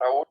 Raúl.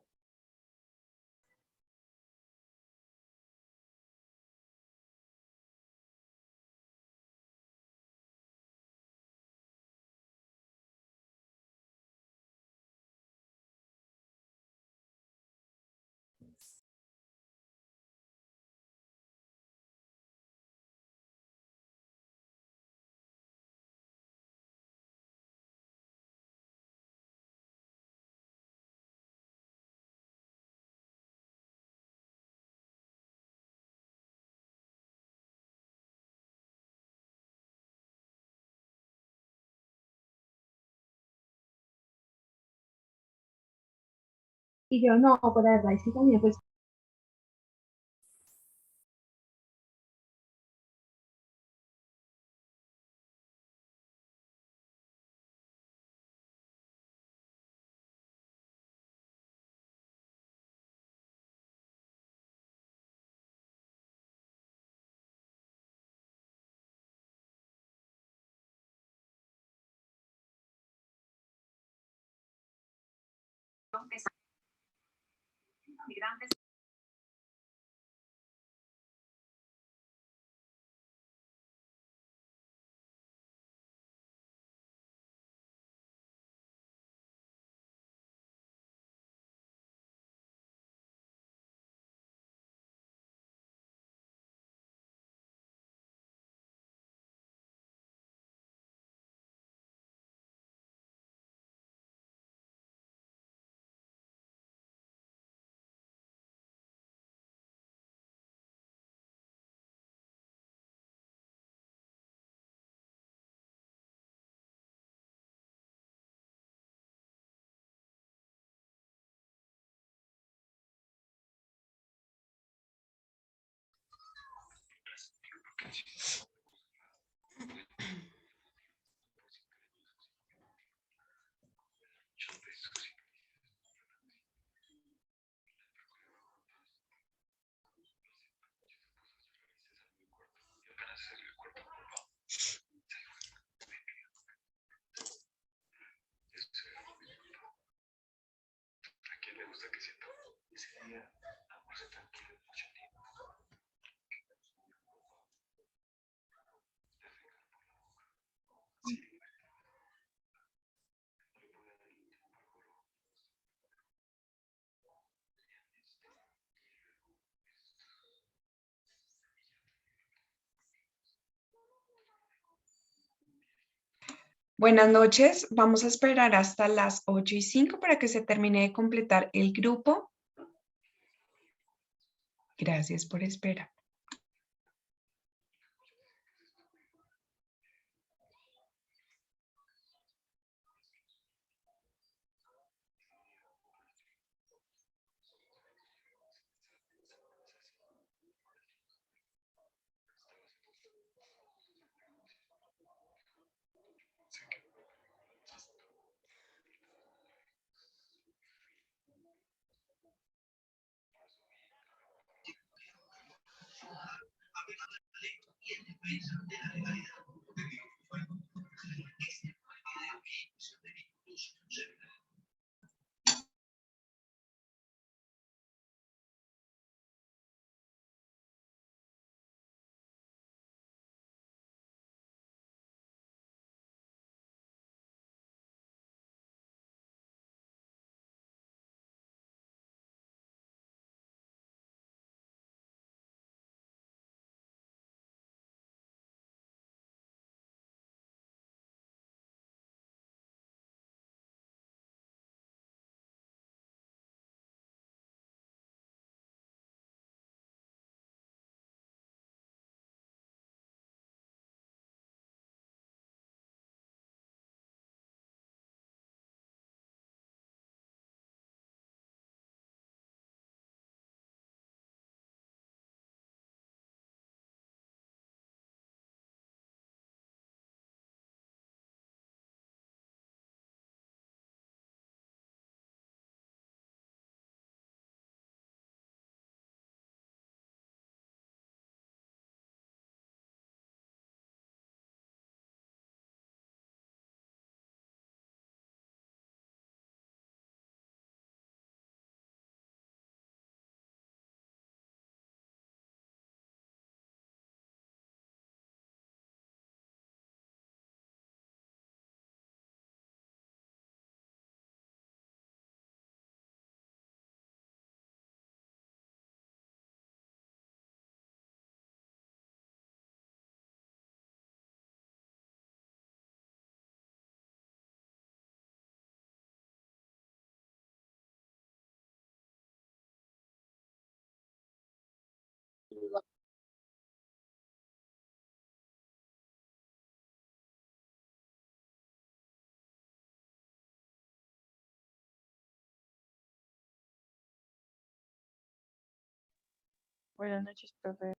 Y yo, no, pero la verdad es que también, pues, Buenas noches, vamos a esperar hasta las 8:05 para que se termine de completar el grupo. Gracias por esperar. Buenas noches, profe.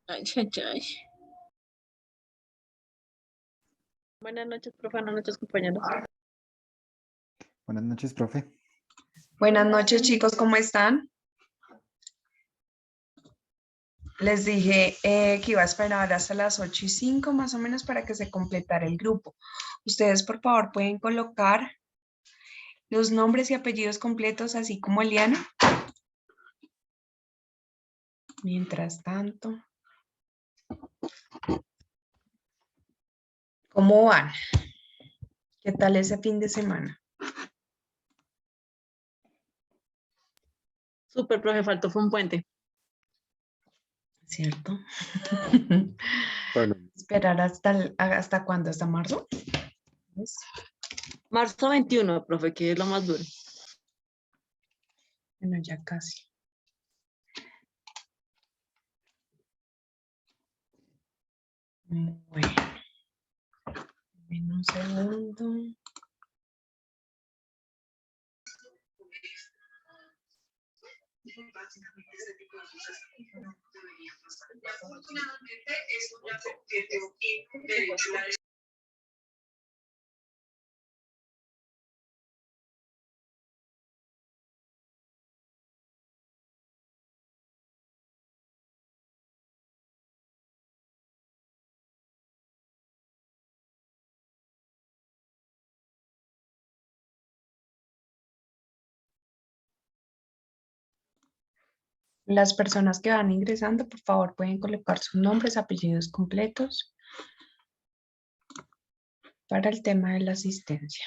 Ay, ay, ay. Buenas noches, profe. Buenas noches, compañeros. Buenas noches, profe. Buenas noches, chicos, ¿cómo están? Les dije que iba a esperar hasta las 8:05 más o menos para que se completara el grupo. Ustedes, por favor, pueden colocar los nombres y apellidos completos, así como Eliana. Mientras tanto, ¿cómo van? ¿Qué tal ese fin de semana? Súper, profe, faltó fue un puente. ¿Cierto? Bueno, Esperar hasta cuándo, hasta marzo. ¿Ves? Marzo 21, profe, que es lo más duro. Bueno, ya casi. Bueno, en un segundo. Las personas que van ingresando, por favor, pueden colocar sus nombres, apellidos completos para el tema de la asistencia.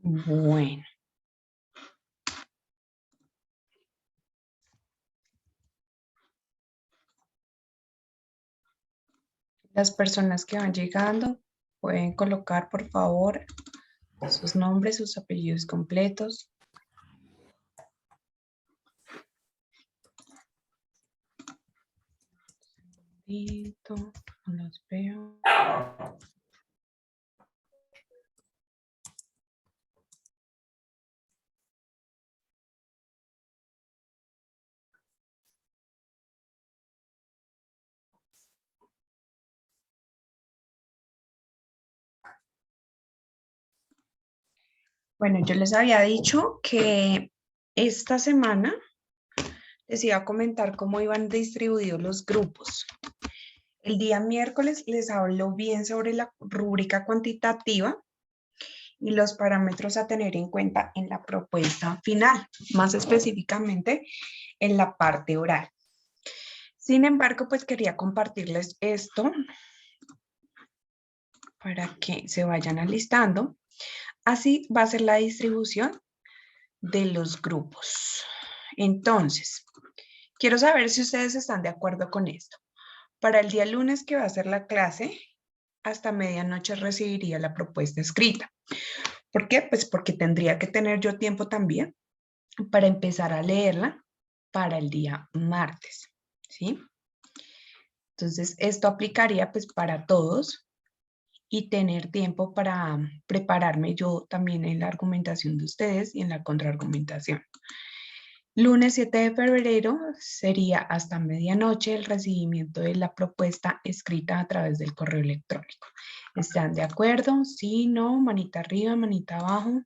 Bueno. Las personas que van llegando pueden colocar, por favor, sus nombres, sus apellidos completos. Listo, no los veo. Bueno, yo les había dicho que esta semana les iba a comentar cómo iban distribuidos los grupos. El día miércoles les hablo bien sobre la rúbrica cuantitativa y los parámetros a tener en cuenta en la propuesta final, más específicamente en la parte oral. Sin embargo, pues quería compartirles esto para que se vayan alistando. Así va a ser la distribución de los grupos. Entonces, quiero saber si ustedes están de acuerdo con esto. Para el día lunes que va a ser la clase, hasta medianoche recibiría la propuesta escrita. ¿Por qué? Pues porque tendría que tener yo tiempo también para empezar a leerla para el día martes, ¿sí? Entonces, esto aplicaría pues para todos y tener tiempo para prepararme yo también en la argumentación de ustedes y en la contraargumentación. Lunes 7 de febrero sería hasta medianoche el recibimiento de la propuesta escrita a través del correo electrónico. ¿Están de acuerdo? Sí, no, manita arriba, manita abajo.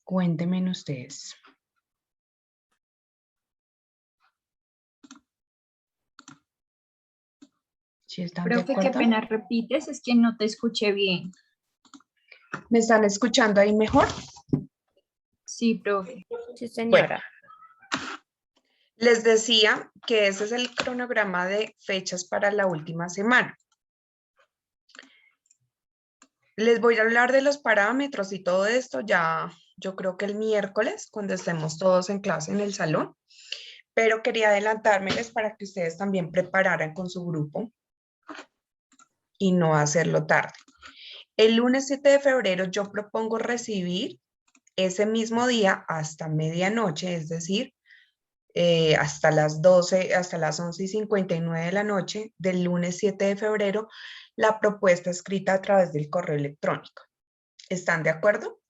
Cuéntenme ustedes. ¿Sí están de Profe, qué acuerdo? pena repites, es que no te escuché bien. ¿Me están escuchando ahí mejor? Sí, profe. Sí, Bueno, señora. les decía que ese es el cronograma de fechas para la última semana. Les voy a hablar de los parámetros y todo esto ya, yo creo que el miércoles, cuando estemos todos en clase en el salón, pero quería adelantármeles para que ustedes también prepararan con su grupo y no hacerlo tarde. El lunes 7 de febrero yo propongo recibir ese mismo día hasta medianoche, es decir, hasta las 12, hasta las 11:59 de la noche del lunes 7 de febrero, la propuesta escrita a través del correo electrónico. ¿Están de acuerdo?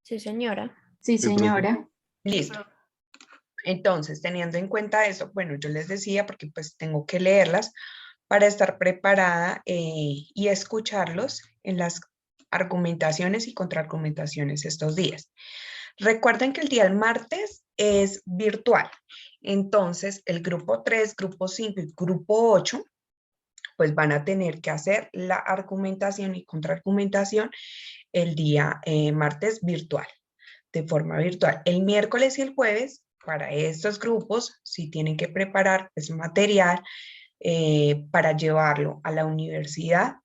Sí, señora. Sí, Sí, profe. señora. Listo. Entonces, teniendo en cuenta eso, bueno, yo les decía, porque pues tengo que leerlas para estar preparada y escucharlos en las argumentaciones y contraargumentaciones estos días. Recuerden que el día del martes es virtual. Entonces, el grupo 3, grupo 5 y grupo 8, pues van a tener que hacer la argumentación y contraargumentación el día martes virtual, de forma virtual. El miércoles y el jueves, para estos grupos, sí tienen que preparar pues, material para llevarlo a la universidad.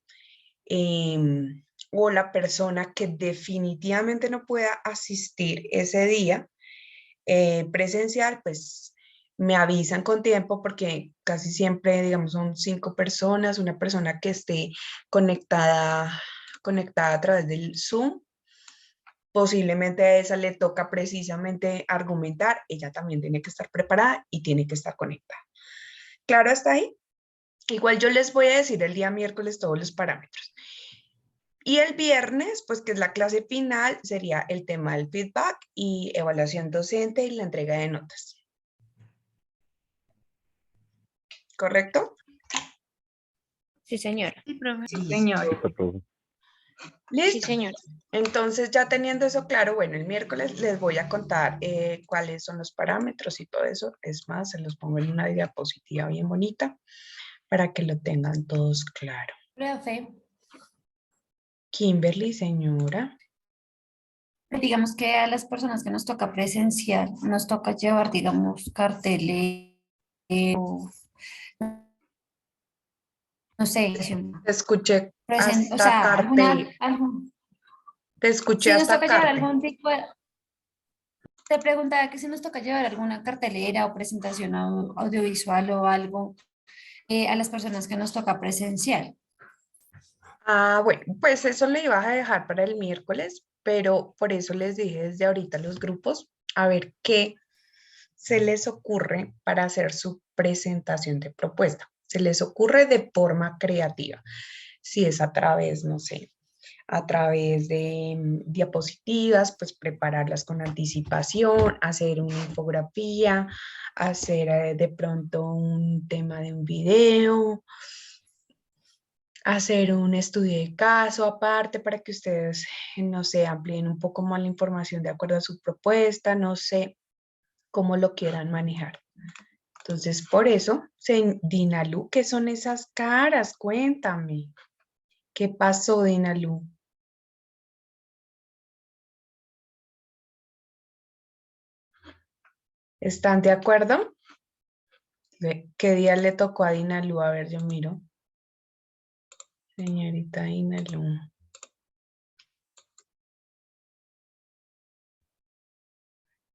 O la persona que definitivamente no pueda asistir ese día presencial, pues me avisan con tiempo porque casi siempre, digamos, son 5 personas, una persona que esté conectada a través del Zoom. Posiblemente a esa le toca precisamente argumentar, ella también tiene que estar preparada y tiene que estar conectada. ¿Claro hasta ahí? Igual yo les voy a decir el día miércoles todos los parámetros. Y el viernes, pues que es la clase final, sería el tema del feedback y evaluación docente y la entrega de notas. ¿Correcto? Sí, señora. Sí, profe. Sí, Listo. señora. Listo, profe. Sí, Listo. señora. Entonces, ya teniendo eso claro, bueno, el miércoles les voy a contar cuáles son los parámetros y todo eso. Es más, se los pongo en una diapositiva bien bonita para que lo tengan todos claro. Profe, Kimberly, señora. digamos que a las personas que nos toca presencial, nos toca llevar, digamos, carteles, o, no sé, Te escuché o hasta sea, cartel. Te escuché si nos hasta toca llevar cartel. algún tipo de, te preguntaba que si nos toca llevar alguna cartelera o presentación audiovisual o algo a las personas que nos toca presencial. Ah, bueno, pues eso le ibas a dejar para el miércoles, pero por eso les dije desde ahorita a los grupos, a ver qué se les ocurre para hacer su presentación de propuesta. Se les ocurre de forma creativa, si es a través, no sé, a través de diapositivas, pues prepararlas con anticipación, hacer una infografía, hacer de pronto un tema de un video, hacer un estudio de caso aparte para que ustedes, no sé, amplíen un poco más la información de acuerdo a su propuesta, no sé cómo lo quieran manejar. Entonces, por eso, Dinalu, ¿qué son esas caras? Cuéntame. ¿Qué pasó, Dinalu? ¿Están de acuerdo? ¿Qué día le tocó a Dinalu? A ver, yo miro. Señorita Dinalu.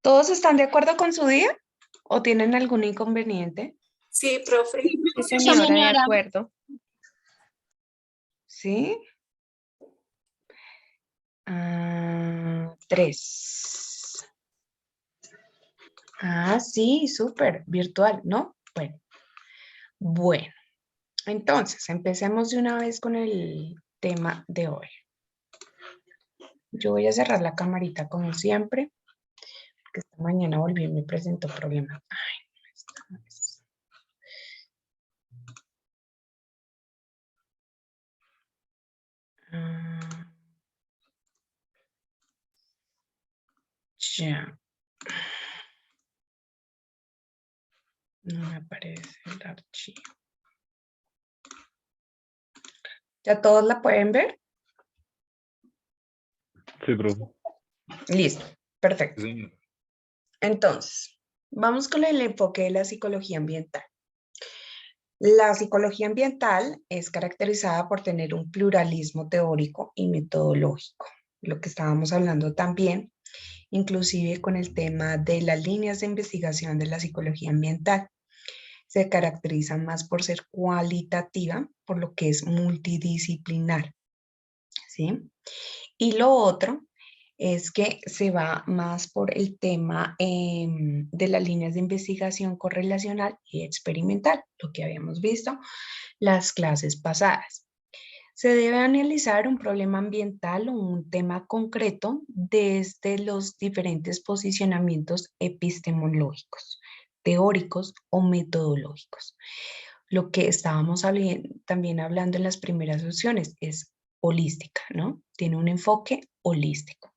¿Todos están de acuerdo con su día o tienen algún inconveniente? Sí, profe. Sí, señora, de acuerdo. ¿Sí? 3. Sí, súper, virtual, ¿no? Bueno, entonces empecemos de una vez con el tema de hoy. Yo voy a cerrar la camarita como siempre, porque esta mañana volví y me presentó problemas. Ay, no, esta no es. Ya. No me aparece el archivo. ¿Ya todos la pueden ver? Sí, profe. Listo, perfecto. Sí, señor. Entonces, vamos con el enfoque de la psicología ambiental. La psicología ambiental es caracterizada por tener un pluralismo teórico y metodológico, lo que estábamos hablando también, inclusive con el tema de las líneas de investigación de la psicología ambiental. Se caracteriza más por ser cualitativa, por lo que es multidisciplinar, ¿sí? Y lo otro es que se va más por el tema de las líneas de investigación correlacional y experimental, lo que habíamos visto las clases pasadas. Se debe analizar un problema ambiental o un tema concreto desde los diferentes posicionamientos epistemológicos, teóricos o metodológicos. Lo que estábamos también hablando en las primeras opciones es holística, ¿no? Tiene un enfoque holístico,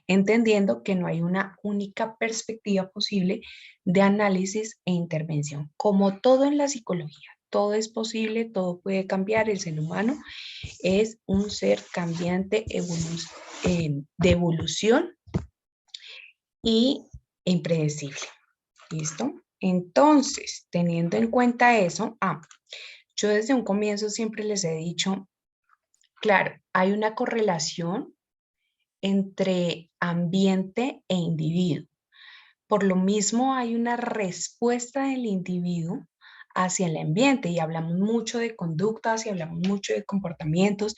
entendiendo que no hay una única perspectiva posible de análisis e intervención. Como todo en la psicología, todo es posible, todo puede cambiar, el ser humano es un ser cambiante de evolución y impredecible. ¿Listo? Entonces, teniendo en cuenta eso, yo desde un comienzo siempre les he dicho, claro, hay una correlación entre ambiente e individuo. Por lo mismo, hay una respuesta del individuo hacia el ambiente y hablamos mucho de conductas y hablamos mucho de comportamientos,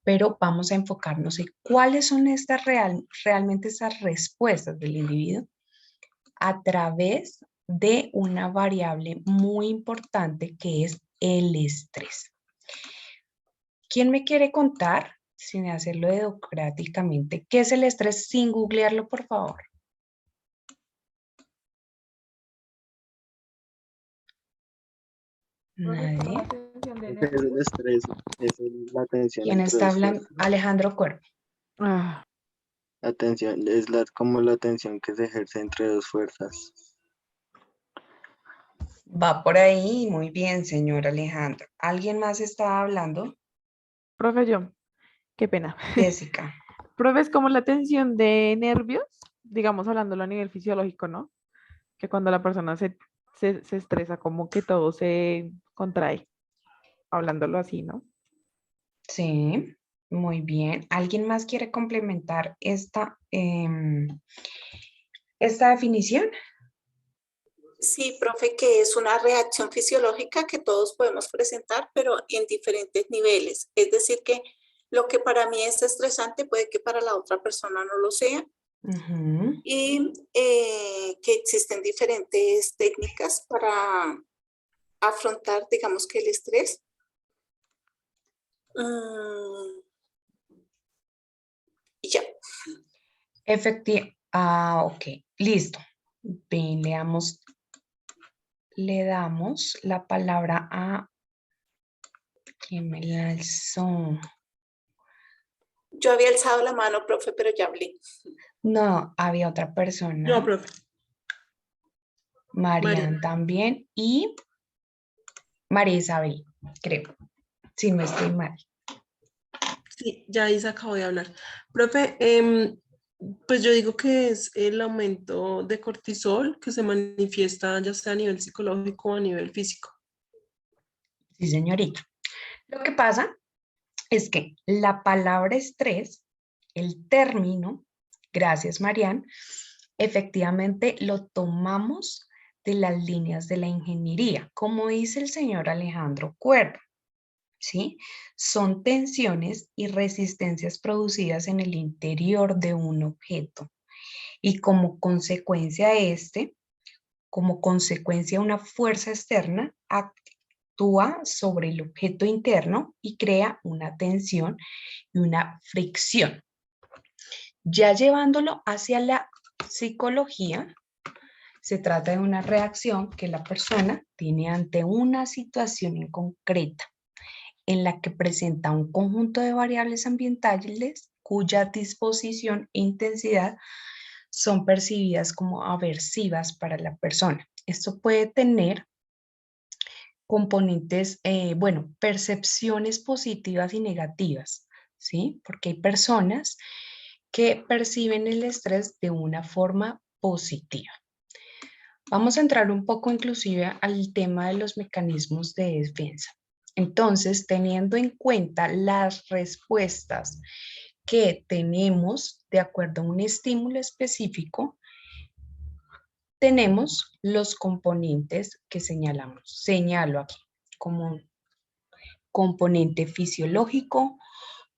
pero vamos a enfocarnos en cuáles son realmente esas respuestas del individuo a través de una variable muy importante que es el estrés. ¿Quién me quiere contar, sin hacerlo dedocráticamente, qué es el estrés sin googlearlo, por favor? Nadie. Es el estrés, es la tensión ¿Quién entre está dos hablando? fuerzas. Alejandro Cuervo. La tensión es como la tensión que se ejerce entre dos fuerzas. Va por ahí, muy bien, señor Alejandro. ¿Alguien más está hablando? Profe, yo, qué pena. Jessica. Profe, es como la tensión de nervios, digamos hablándolo a nivel fisiológico, ¿no? Que cuando la persona se estresa, como que todo se contrae, hablándolo así, ¿no? Sí, muy bien. ¿Alguien más quiere complementar esta definición? Sí, profe, que es una reacción fisiológica que todos podemos presentar, pero en diferentes niveles. Es decir, que lo que para mí es estresante puede que para la otra persona no lo sea. Y que existen diferentes técnicas para afrontar, digamos que el estrés. Y ya. Ok, listo. Bien, le damos la palabra a quien me la alzó. Yo había alzado la mano, profe, pero ya hablé. No, había otra persona. Yo, profe. Marian también y María Isabel, creo, si no estoy mal. Sí, ya Isa acabo de hablar. Profe, pues yo digo que es el aumento de cortisol que se manifiesta ya sea a nivel psicológico o a nivel físico. Sí, señorita. Lo que pasa es que la palabra estrés, el término, gracias Marian, efectivamente lo tomamos de las líneas de la ingeniería, como dice el señor Alejandro Cuervo, ¿sí? Son tensiones y resistencias producidas en el interior de un objeto y como consecuencia una fuerza externa actúa sobre el objeto interno y crea una tensión y una fricción. Ya llevándolo hacia la psicología, se trata de una reacción que la persona tiene ante una situación en concreta, en la que presenta un conjunto de variables ambientales cuya disposición e intensidad son percibidas como aversivas para la persona. Esto puede tener componentes, percepciones positivas y negativas, ¿sí? Porque hay personas que perciben el estrés de una forma positiva. Vamos a entrar un poco inclusive al tema de los mecanismos de defensa. Entonces, teniendo en cuenta las respuestas que tenemos de acuerdo a un estímulo específico, tenemos los componentes que señalamos. Señalo aquí como componente fisiológico,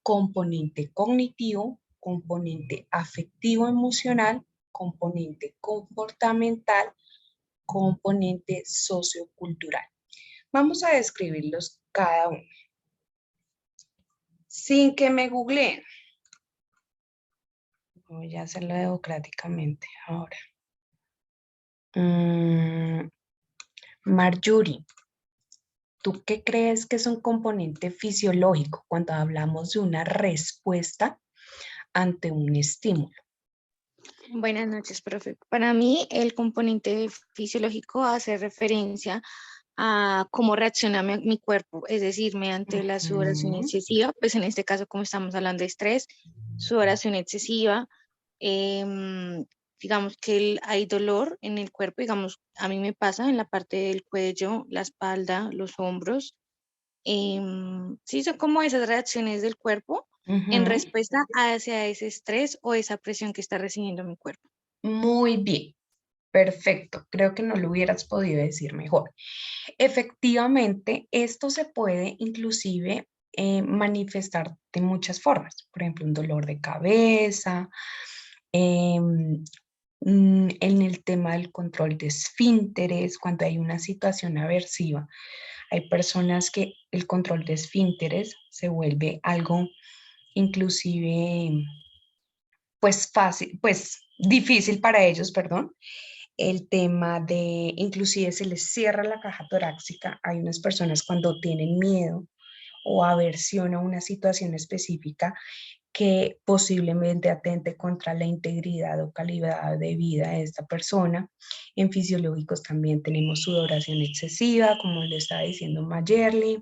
componente cognitivo, componente afectivo emocional, componente comportamental, componente sociocultural. Vamos a describirlos cada uno. Sin que me googleen. Voy a hacerlo democráticamente ahora. Marjorie, ¿tú qué crees que es un componente fisiológico cuando hablamos de una respuesta ante un estímulo? Buenas noches, profe. Para mí, el componente fisiológico hace referencia a cómo reacciona mi cuerpo, es decir, mediante la sudoración excesiva, pues en este caso, como estamos hablando de estrés, sudoración excesiva, digamos que hay dolor en el cuerpo, digamos, a mí me pasa en la parte del cuello, la espalda, los hombros, sí, son como esas reacciones del cuerpo en respuesta hacia ese estrés o esa presión que está recibiendo mi cuerpo. Muy bien, perfecto. Creo que no lo hubieras podido decir mejor. Efectivamente, esto se puede inclusive manifestar de muchas formas. Por ejemplo, un dolor de cabeza, en el tema del control de esfínteres, cuando hay una situación aversiva. Hay personas que el control de esfínteres se vuelve algo inclusive pues fácil, pues difícil para ellos, perdón. El tema de, inclusive se les cierra la caja torácica. Hay unas personas cuando tienen miedo o aversión a una situación específica que posiblemente atente contra la integridad o calidad de vida de esta persona. En fisiológicos también tenemos sudoración excesiva, como le estaba diciendo Mayerly.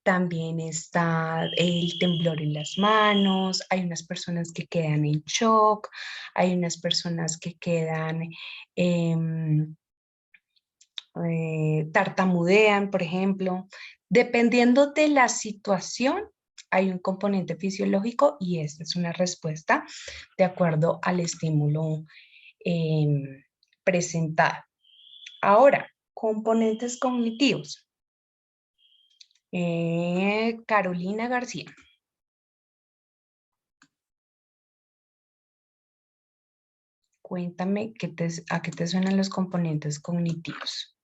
También está el temblor en las manos, hay unas personas que quedan en shock, hay unas personas que quedan, tartamudean, por ejemplo. Dependiendo de la situación, hay un componente fisiológico y esta es una respuesta de acuerdo al estímulo presentado. Ahora, componentes cognitivos. Carolina García. Cuéntame a qué te suenan los componentes cognitivos.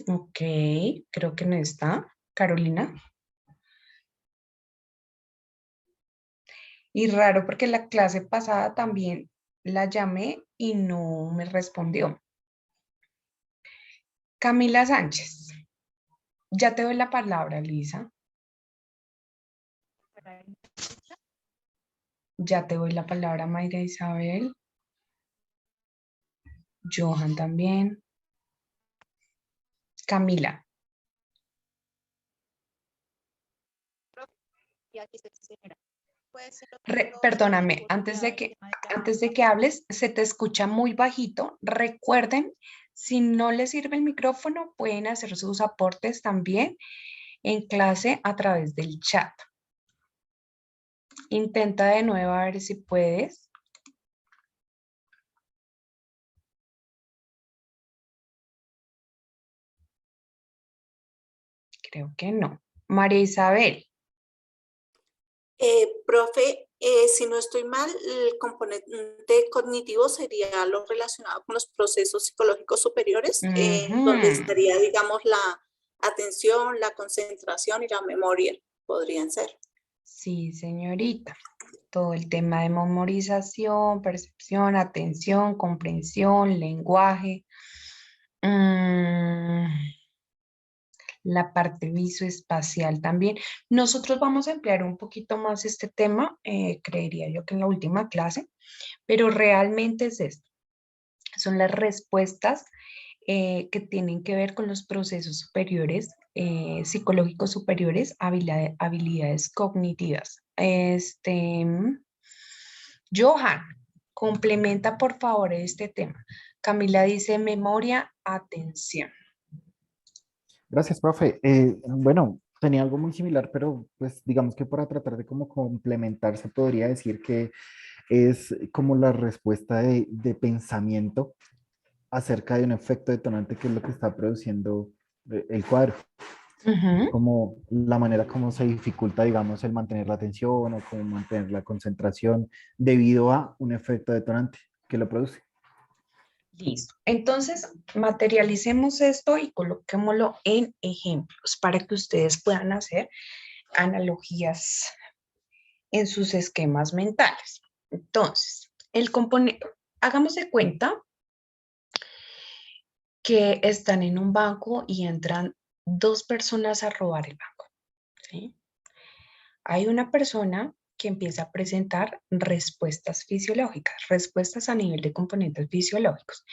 Ok, creo que no está. Carolina. Y raro porque la clase pasada también la llamé y no me respondió. Camila Sánchez. Ya te doy la palabra, Lisa. Ya te doy la palabra, Mayra Isabel. Johan también. Camila. Perdóname, antes de que hables, se te escucha muy bajito. Recuerden Si no les sirve el micrófono, pueden hacer sus aportes también en clase a través del chat. Intenta de nuevo a ver si puedes. Creo que no. María Isabel. Profe, si no estoy mal, el componente cognitivo sería lo relacionado con los procesos psicológicos superiores, donde estaría, digamos, la atención, la concentración y la memoria, podrían ser. Sí, señorita. Todo el tema de memorización, percepción, atención, comprensión, lenguaje. La parte visoespacial también. Nosotros vamos a emplear un poquito más este tema, creería yo que en la última clase, pero realmente es esto. Son las respuestas que tienen que ver con los procesos superiores, psicológicos superiores, habilidades cognitivas. Johan, complementa por favor este tema. Camila dice memoria, atención. Gracias, profe. Bueno, tenía algo muy similar, pero pues digamos que para tratar de como complementar se podría decir que es como la respuesta de pensamiento acerca de un efecto detonante que es lo que está produciendo el cuadro. Como la manera como se dificulta, digamos, el mantener la atención o como mantener la concentración debido a un efecto detonante que lo produce. Listo. Entonces, materialicemos esto y coloquémoslo en ejemplos para que ustedes puedan hacer analogías en sus esquemas mentales. Entonces, el componente, hagamos de cuenta que están en un banco y entran dos personas a robar el banco, ¿sí? Hay una persona que empieza a presentar respuestas fisiológicas, respuestas a nivel de componentes fisiológicos.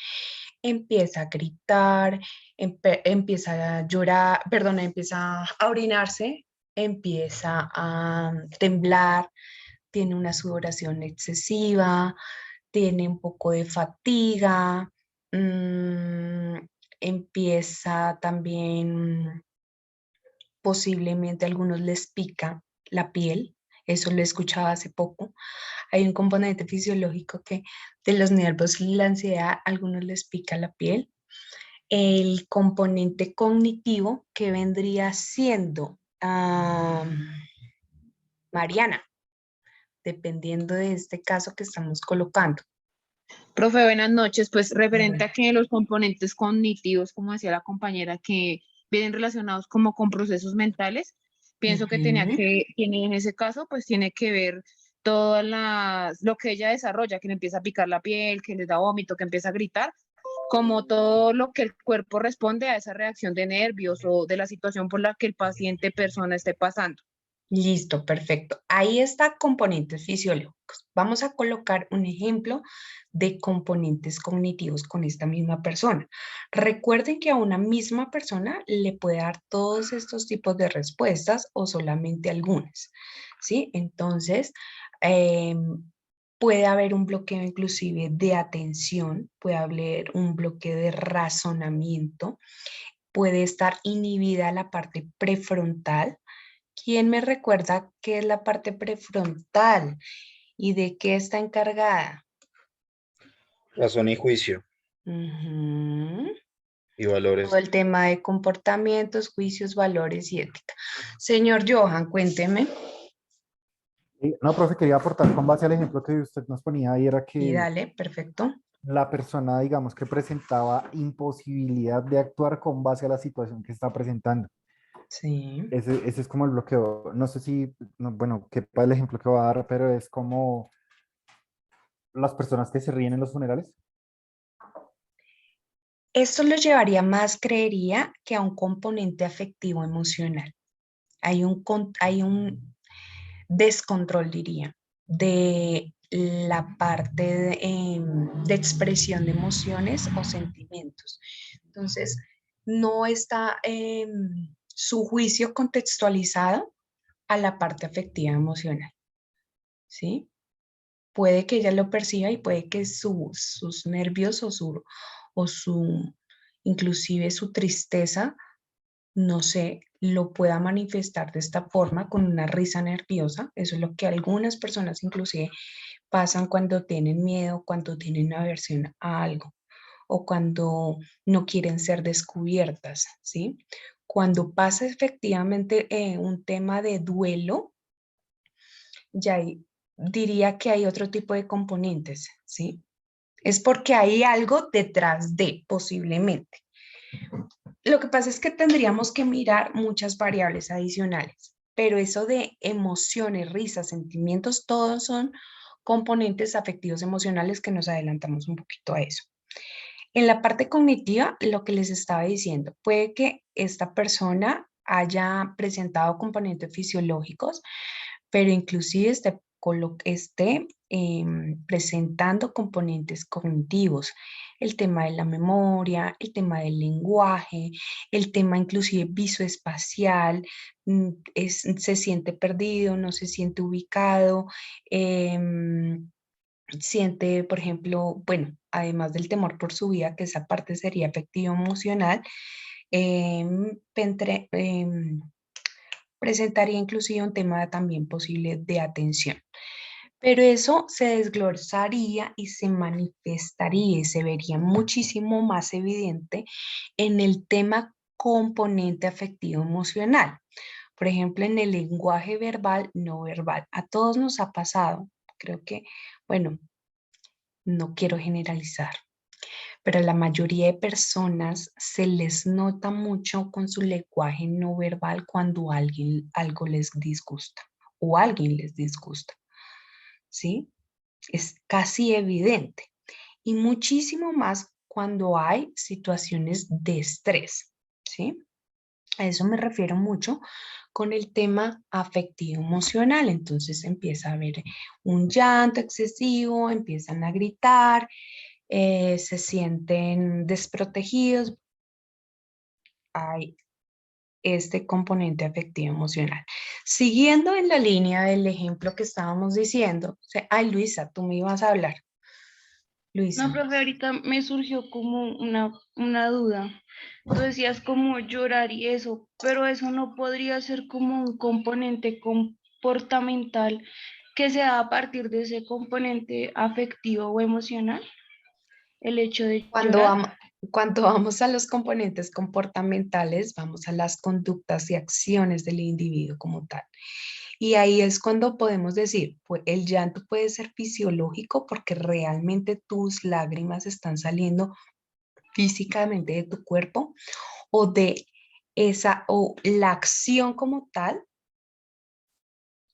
Empieza a gritar, empieza a llorar, perdón, empieza a orinarse, empieza a temblar, tiene una sudoración excesiva, tiene un poco de fatiga, empieza también, posiblemente a algunos les pica la piel, eso lo escuchaba hace poco. Hay un componente fisiológico que de los nervios y la ansiedad, a algunos les pica la piel. El componente cognitivo que vendría siendo Mariana, dependiendo de este caso que estamos colocando. Profe, buenas noches. Pues referente a que los componentes cognitivos, como decía la compañera, que vienen relacionados como con procesos mentales, pienso que tiene en ese caso, pues tiene que ver lo que ella desarrolla, que le empieza a picar la piel, que les da vómito, que empieza a gritar, como todo lo que el cuerpo responde a esa reacción de nervios o de la situación por la que el paciente persona esté pasando. Listo, perfecto. Ahí está componentes fisiológicos. Vamos a colocar un ejemplo de componentes cognitivos con esta misma persona. Recuerden que a una misma persona le puede dar todos estos tipos de respuestas o solamente algunas, ¿sí? Entonces, puede haber un bloqueo inclusive de atención, puede haber un bloqueo de razonamiento, puede estar inhibida la parte prefrontal. ¿Quién me recuerda qué es la parte prefrontal y de qué está encargada? Razón y juicio. Y valores. Todo el tema de comportamientos, juicios, valores y ética. Señor Johan, cuénteme. No, profe, quería aportar con base al ejemplo que usted nos ponía ahí, era que Y dale, perfecto. la persona, digamos, que presentaba imposibilidad de actuar con base a la situación que está presentando. Sí. Ese es como el bloqueo. No sé si, bueno, qué para el ejemplo que va a dar, pero es como las personas que se ríen en los funerales. Esto lo llevaría más, creería, que a un componente afectivo emocional. Hay un descontrol, diría, de la parte de expresión de emociones o sentimientos. Entonces, no está su juicio contextualizado a la parte afectiva emocional, ¿sí? Puede que ella lo perciba y puede que sus nervios o su inclusive su tristeza, no sé, lo pueda manifestar de esta forma con una risa nerviosa. Eso es lo que algunas personas inclusive pasan cuando tienen miedo, cuando tienen aversión a algo o cuando no quieren ser descubiertas, ¿sí? Cuando pasa efectivamente un tema de duelo, diría que hay otro tipo de componentes, ¿sí? Es porque hay algo detrás de, posiblemente. Lo que pasa es que tendríamos que mirar muchas variables adicionales, pero eso de emociones, risas, sentimientos, todos son componentes afectivos emocionales que nos adelantamos un poquito a eso. En la parte cognitiva, lo que les estaba diciendo, puede que esta persona haya presentado componentes fisiológicos, pero inclusive esté presentando componentes cognitivos, el tema de la memoria, el tema del lenguaje, el tema inclusive visoespacial, se siente perdido, no se siente ubicado, siente, por ejemplo, bueno, además del temor por su vida, que esa parte sería afectivo emocional, presentaría inclusive un tema también posible de atención. Pero eso se desglosaría y se manifestaría y se vería muchísimo más evidente en el tema componente afectivo emocional. Por ejemplo, en el lenguaje verbal, no verbal. A todos nos ha pasado, creo que, bueno, no quiero generalizar, pero a la mayoría de personas se les nota mucho con su lenguaje no verbal cuando algo les disgusta o alguien les disgusta, ¿sí? Es casi evidente. Y muchísimo más cuando hay situaciones de estrés, ¿sí? A eso me refiero mucho con el tema afectivo emocional. Entonces empieza a haber un llanto excesivo, empiezan a gritar, se sienten desprotegidos. Hay este componente afectivo emocional. Siguiendo en la línea del ejemplo que estábamos diciendo, ay Luisa, tú me ibas a hablar. Luisa. No, profe, ahorita me surgió como una duda. Tú decías como llorar y eso, pero eso no podría ser como un componente comportamental que se da a partir de ese componente afectivo o emocional, el hecho de llorar. Cuando vamos a los componentes comportamentales, vamos a las conductas y acciones del individuo como tal. Y ahí es cuando podemos decir, pues el llanto puede ser fisiológico porque realmente tus lágrimas están saliendo físicamente de tu cuerpo o la acción como tal,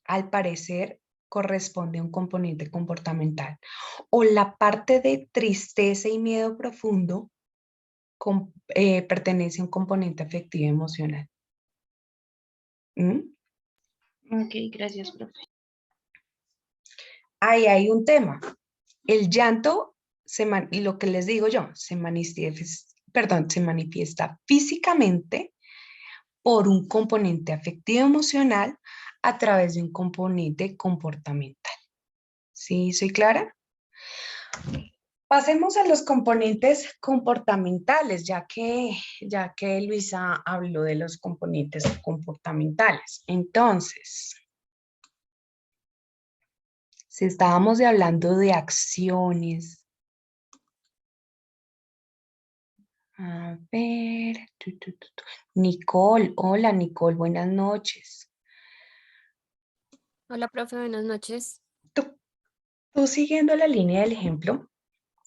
al parecer corresponde a un componente comportamental. O la parte de tristeza y miedo profundo pertenece a un componente afectivo emocional. Ok, gracias, profe. Ahí hay un tema. El llanto, lo que les digo yo, se manifiesta físicamente por un componente afectivo emocional a través de un componente comportamental. ¿Sí? ¿Soy clara? Pasemos a los componentes comportamentales, ya que Luisa habló de los componentes comportamentales. Entonces, si estábamos hablando de acciones, a ver, Nicole, hola Nicole, buenas noches. Hola, profe, buenas noches. Tú siguiendo la línea del ejemplo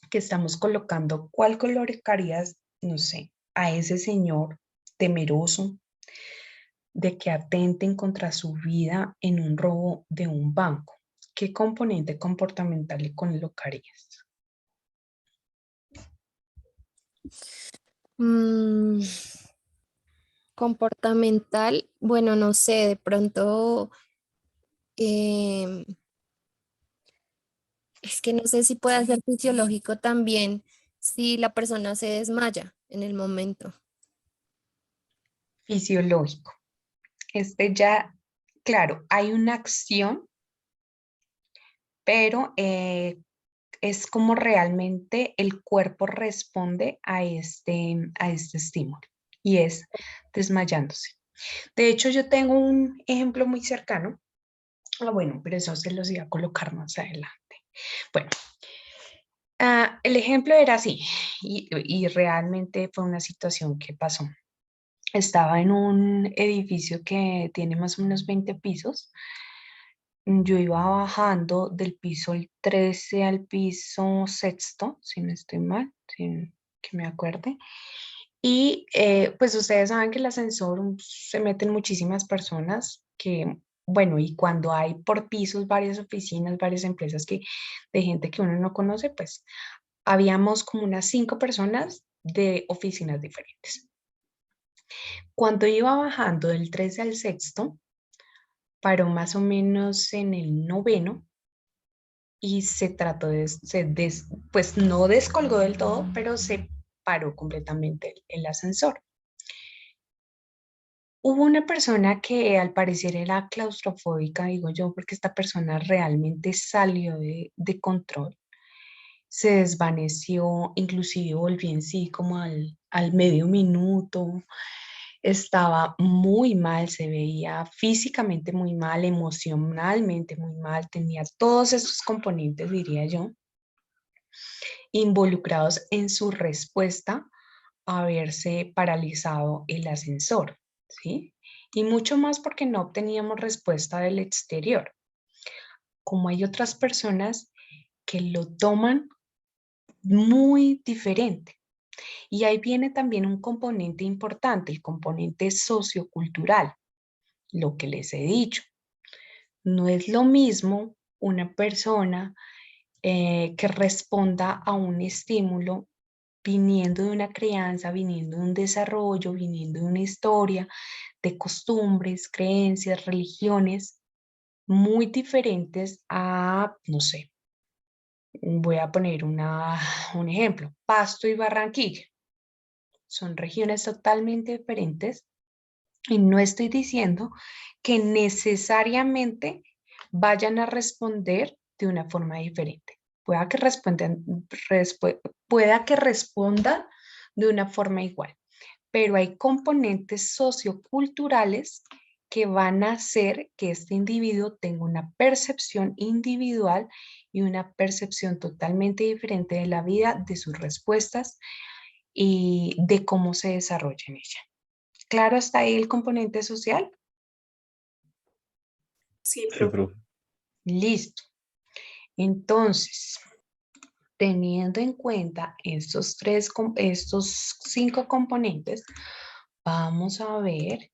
que estamos colocando, ¿cuál colocarías, no sé, a ese señor temeroso de que atenten contra su vida en un robo de un banco? ¿Qué componente comportamental le colocarías? Comportamental, bueno, no sé, de pronto, es que no sé si puede ser fisiológico también si la persona se desmaya en el momento. Fisiológico. Ya, claro, hay una acción, pero es como realmente el cuerpo responde a este estímulo y es desmayándose. De hecho, yo tengo un ejemplo muy cercano. Bueno, pero eso se los iba a colocar más adelante. Bueno, el ejemplo era así y realmente fue una situación que pasó. Estaba en un edificio que tiene más o menos 20 pisos. Yo iba bajando del piso 13 al piso sexto, si no estoy mal, sin que me acuerde. Y pues ustedes saben que el ascensor se meten muchísimas personas que, bueno, y cuando hay por pisos varias oficinas, varias empresas de gente que uno no conoce, pues habíamos como unas 5 personas de oficinas diferentes. Cuando iba bajando del 13 al sexto, paró más o menos en el noveno y se trató pues no descolgó del todo, pero se paró completamente el ascensor. Hubo una persona que al parecer era claustrofóbica, digo yo, porque esta persona realmente salió de control, se desvaneció, inclusive volvió en sí como al medio minuto. Estaba muy mal, se veía físicamente muy mal, emocionalmente muy mal, tenía todos esos componentes, diría yo, involucrados en su respuesta a verse paralizado el ascensor, ¿sí? Y mucho más porque no obteníamos respuesta del exterior. Como hay otras personas que lo toman muy diferente. Y ahí viene también un componente importante, el componente sociocultural, lo que les he dicho. No es lo mismo una persona que responda a un estímulo viniendo de una crianza, viniendo de un desarrollo, viniendo de una historia, de costumbres, creencias, religiones muy diferentes a, no sé, voy a poner un ejemplo, Pasto y Barranquilla. Son regiones totalmente diferentes y no estoy diciendo que necesariamente vayan a responder de una forma diferente. Pueda que respondan de una forma igual, pero hay componentes socioculturales que van a hacer que este individuo tenga una percepción individual y una percepción totalmente diferente de la vida, de sus respuestas y de cómo se desarrolla en ella. ¿Claro hasta ahí el componente social? Sí, Sí, profe. Listo. Entonces, teniendo en cuenta estos 5 componentes, vamos a ver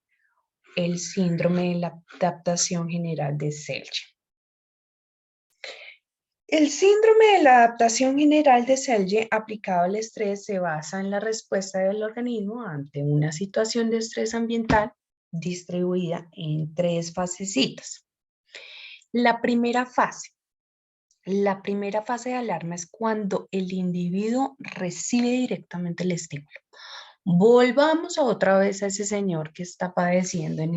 el síndrome de la adaptación general de Selye. El síndrome de la adaptación general de Selye aplicado al estrés se basa en la respuesta del organismo ante una situación de estrés ambiental distribuida en 3 fasecitas. La primera fase de alarma es cuando el individuo recibe directamente el estímulo. Volvamos otra vez a ese señor que está padeciendo en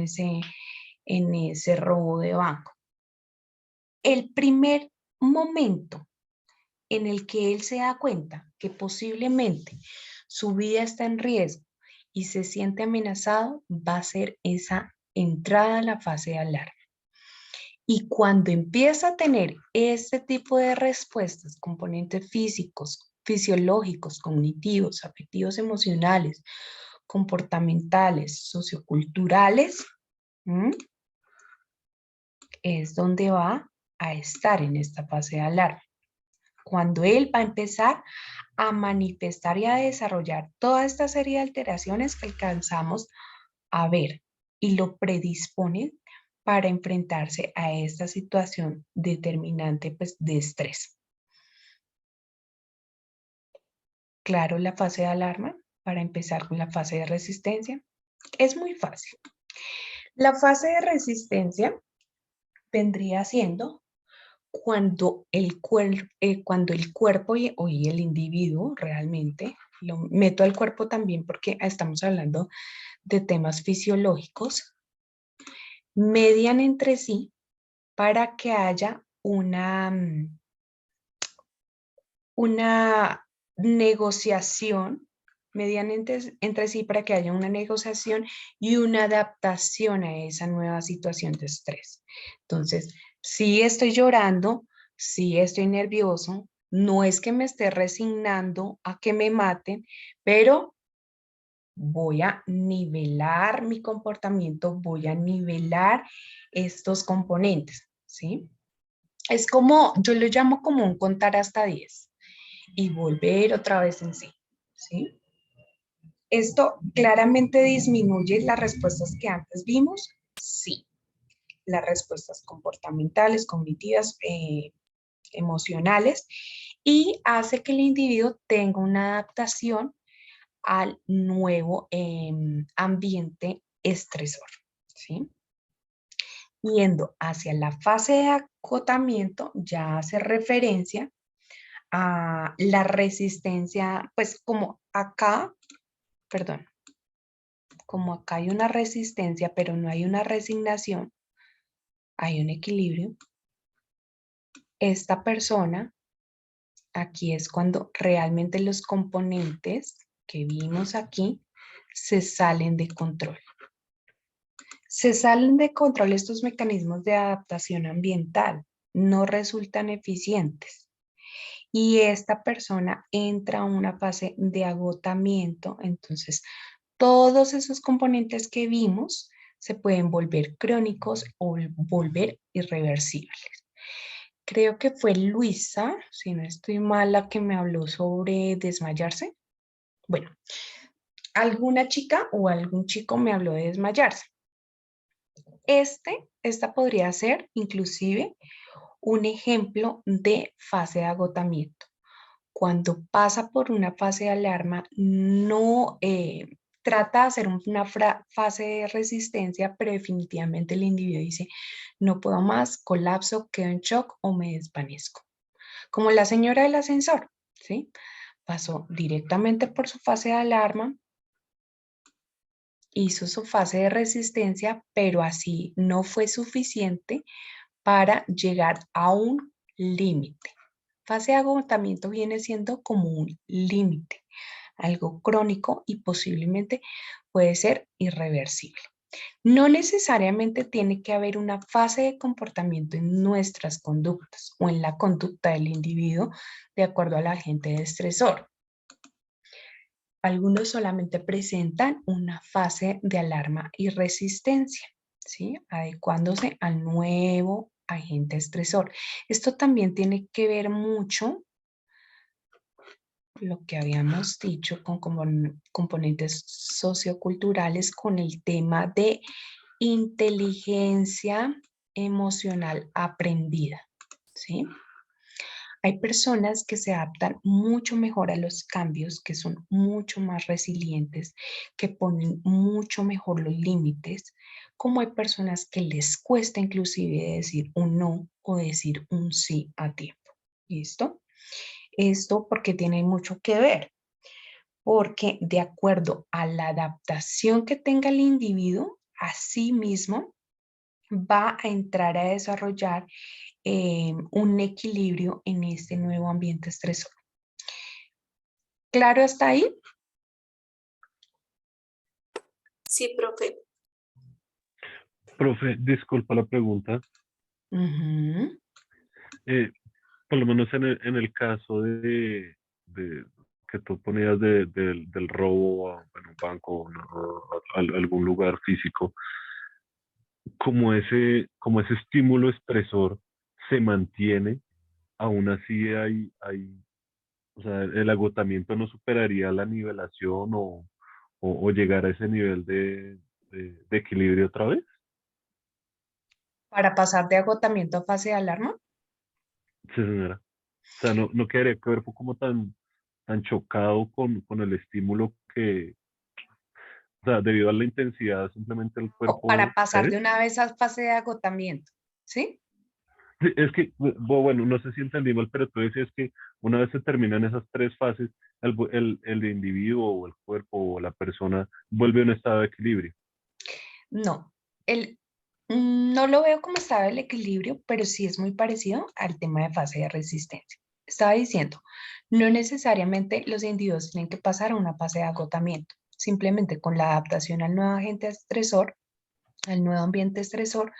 ese robo de banco. El primer momento en el que él se da cuenta que posiblemente su vida está en riesgo y se siente amenazado, va a ser esa entrada a la fase de alarma. Y cuando empieza a tener este tipo de respuestas, componentes físicos, fisiológicos, cognitivos, afectivos, emocionales, comportamentales, socioculturales, es donde va a estar en esta fase de alarma. Cuando él va a empezar a manifestar y a desarrollar toda esta serie de alteraciones que alcanzamos a ver y lo predispone para enfrentarse a esta situación determinante pues, de estrés. Claro, la fase de alarma, para empezar con la fase de resistencia, es muy fácil. La fase de resistencia vendría siendo cuando el cuerpo y el individuo realmente, lo meto al cuerpo también porque estamos hablando de temas fisiológicos, median entre sí para que haya una negociación mediante entre sí para que haya una negociación y una adaptación a esa nueva situación de estrés. Entonces, si estoy llorando, si estoy nervioso, no es que me esté resignando a que me maten, pero voy a nivelar mi comportamiento, voy a nivelar estos componentes, ¿sí? Es como, yo lo llamo como un contar hasta 10 y volver otra vez en sí, ¿sí? ¿Esto claramente disminuye las respuestas que antes vimos? Sí. Las respuestas comportamentales, cognitivas, emocionales, y hace que el individuo tenga una adaptación al nuevo ambiente estresor, ¿sí? Yendo hacia la fase de agotamiento, ya hace referencia a la resistencia, pues como acá, perdón, como acá hay una resistencia, pero no hay una resignación, hay un equilibrio. Esta persona, aquí es cuando realmente los componentes que vimos aquí se salen de control. Se salen de control estos mecanismos de adaptación ambiental, no resultan eficientes. Y esta persona entra a una fase de agotamiento, entonces todos esos componentes que vimos se pueden volver crónicos o volver irreversibles. Creo que fue Luisa, si no estoy mal, la que me habló sobre desmayarse. Bueno, alguna chica o algún chico me habló de desmayarse. Esta podría ser inclusive un ejemplo de fase de agotamiento. Cuando pasa por una fase de alarma, no trata de hacer una fase de resistencia, pero definitivamente el individuo dice, no puedo más, colapso, quedo en shock o me desvanezco. Como la señora del ascensor, ¿sí? Pasó directamente por su fase de alarma, hizo su fase de resistencia, pero así no fue suficiente para llegar a un límite. Fase de agotamiento viene siendo como un límite, algo crónico y posiblemente puede ser irreversible. No necesariamente tiene que haber una fase de comportamiento en nuestras conductas o en la conducta del individuo de acuerdo al agente de estresor. Algunos solamente presentan una fase de alarma y resistencia, ¿sí? Adecuándose al nuevo agente estresor. Esto también tiene que ver mucho lo que habíamos dicho con componentes socioculturales con el tema de inteligencia emocional aprendida, ¿sí? Hay personas que se adaptan mucho mejor a los cambios, que son mucho más resilientes, que ponen mucho mejor los límites, como hay personas que les cuesta inclusive decir un no o decir un sí a tiempo. ¿Listo? Esto porque tiene mucho que ver, porque de acuerdo a la adaptación que tenga el individuo, a sí mismo va a entrar a desarrollar un equilibrio en este nuevo ambiente estresor. ¿Claro hasta ahí? Sí, profe. Profe, disculpa la pregunta. Por lo menos en el caso de que tú ponías del robo en un banco o a algún lugar físico, como ese estímulo estresor se mantiene, aún así o sea, el agotamiento no superaría la nivelación o llegar a ese nivel de equilibrio otra vez. Para pasar de agotamiento a fase de alarma. Sí, señora. O sea, no quedaría el cuerpo como tan chocado con el estímulo que, o sea, debido a la intensidad, simplemente el cuerpo Para pasar cede. de una vez a fase de agotamiento, ¿sí? Sí, es que, bueno, no sé si entendí mal, pero tú decías que una vez se terminan esas tres fases, el individuo o el cuerpo o la persona vuelve a un estado de equilibrio. No, no lo veo como estado del equilibrio, pero sí es muy parecido al tema de fase de resistencia. Estaba diciendo, no necesariamente los individuos tienen que pasar a una fase de agotamiento. Simplemente con la adaptación al nuevo agente estresor, al nuevo ambiente estresor,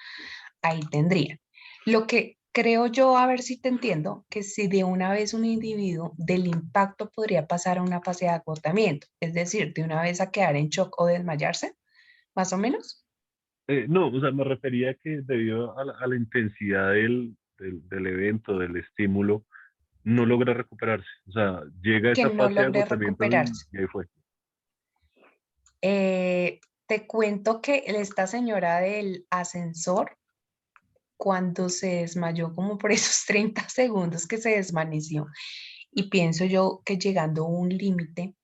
ahí tendrían. Lo que creo yo, a ver si te entiendo, que si de una vez un individuo del impacto podría pasar a una fase de agotamiento, es decir, de una vez a quedar en shock o desmayarse, más o menos. No, o sea, me refería que debido a la intensidad del evento, del estímulo, no logra recuperarse. O sea, llega a Que esa no fase de logre agotamiento recuperarse. y ahí fue. Te cuento que esta señora del ascensor, cuando se desmayó como por esos 30 segundos que se desvaneció, y pienso yo que llegando a un límite,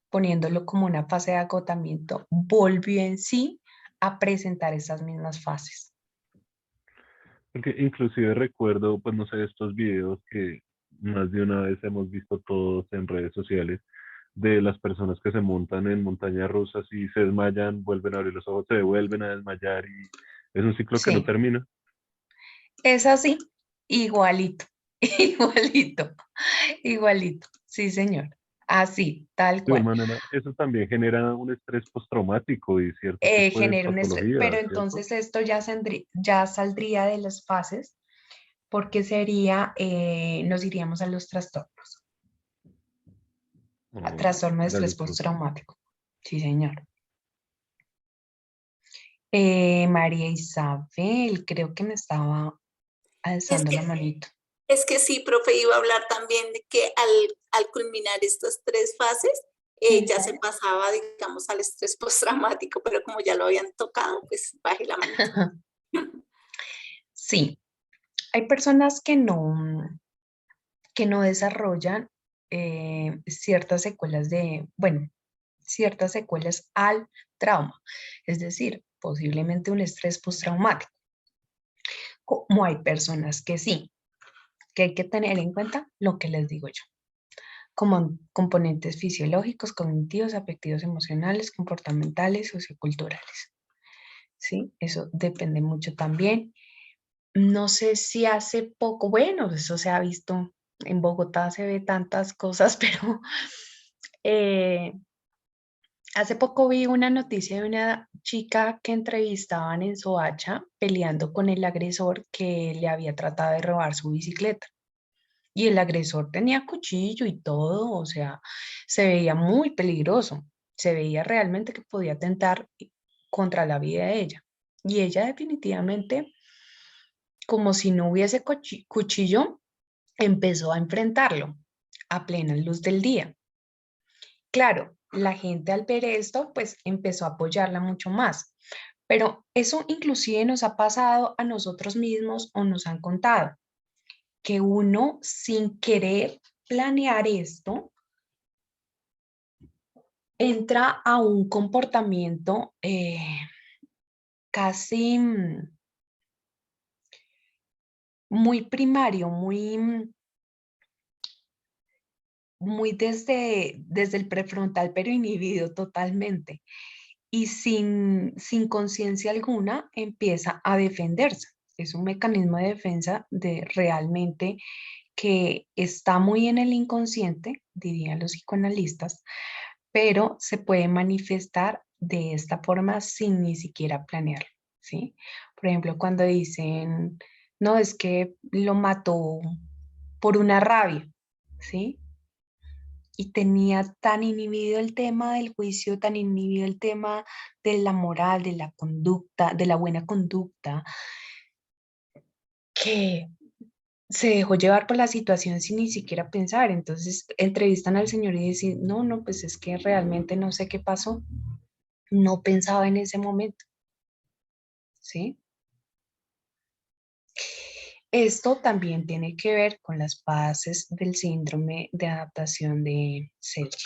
poniéndolo como una fase de agotamiento, volvió en sí a presentar esas mismas fases. Porque inclusive recuerdo, pues no sé, estos videos que más de una vez hemos visto todos en redes sociales, de las personas que se montan en montañas rusas y se desmayan, vuelven a abrir los ojos, se vuelven a desmayar y es un ciclo que no Sí, termina. es así, igualito, igualito, igualito, sí señor, así, tal De cual. manera, eso también genera un estrés postraumático y cierto tipo de Genera un estrés, patología, pero ¿cierto? entonces esto ya saldría de las fases porque sería, nos iríamos a los trastornos, a Oh, trastorno de dale, estrés profe. postraumático. Sí, señor. María Isabel, creo que me estaba Es alzando la que, manito. es que sí, profe, iba a hablar también de que al culminar estas 3 fases, ya se pasaba, digamos, al estrés postraumático, pero como ya lo habían tocado, pues baje la manita. Sí, hay personas que no desarrollan ciertas secuelas ciertas secuelas al trauma, es decir, posiblemente un estrés postraumático. Como hay personas que sí, que hay que tener en cuenta lo que les digo yo, como componentes fisiológicos, cognitivos, afectivos, emocionales, comportamentales, socioculturales. ¿Sí? Eso depende mucho también. No sé si hace poco, bueno, eso se ha visto, en Bogotá se ve tantas cosas, pero hace poco vi una noticia de una chica que entrevistaban en Soacha peleando con el agresor que le había tratado de robar su bicicleta. Y el agresor tenía cuchillo y todo, o sea, se veía muy peligroso. Se veía realmente que podía atentar contra la vida de ella. Y ella definitivamente, como si no hubiese cuchillo, empezó a enfrentarlo a plena luz del día. Claro, la gente al ver esto, pues empezó a apoyarla mucho más. Pero eso inclusive nos ha pasado a nosotros mismos o nos han contado, que uno sin querer planear esto, entra a un comportamiento casi muy primario, muy desde el prefrontal, pero inhibido totalmente. Y sin conciencia alguna empieza a defenderse. Es un mecanismo de defensa de realmente que está muy en el inconsciente, dirían los psicoanalistas, pero se puede manifestar de esta forma sin ni siquiera planearlo, ¿sí? Por ejemplo, cuando dicen, no, es que lo mató por una rabia, ¿sí? Y tenía tan inhibido el tema del juicio, tan inhibido el tema de la moral, de la conducta, de la buena conducta, que se dejó llevar por la situación sin ni siquiera pensar. Entonces entrevistan al señor y dicen, no, no, pues es que realmente no sé qué pasó. No pensaba en ese momento, ¿sí? Esto también tiene que ver con las bases del síndrome de adaptación de Selke.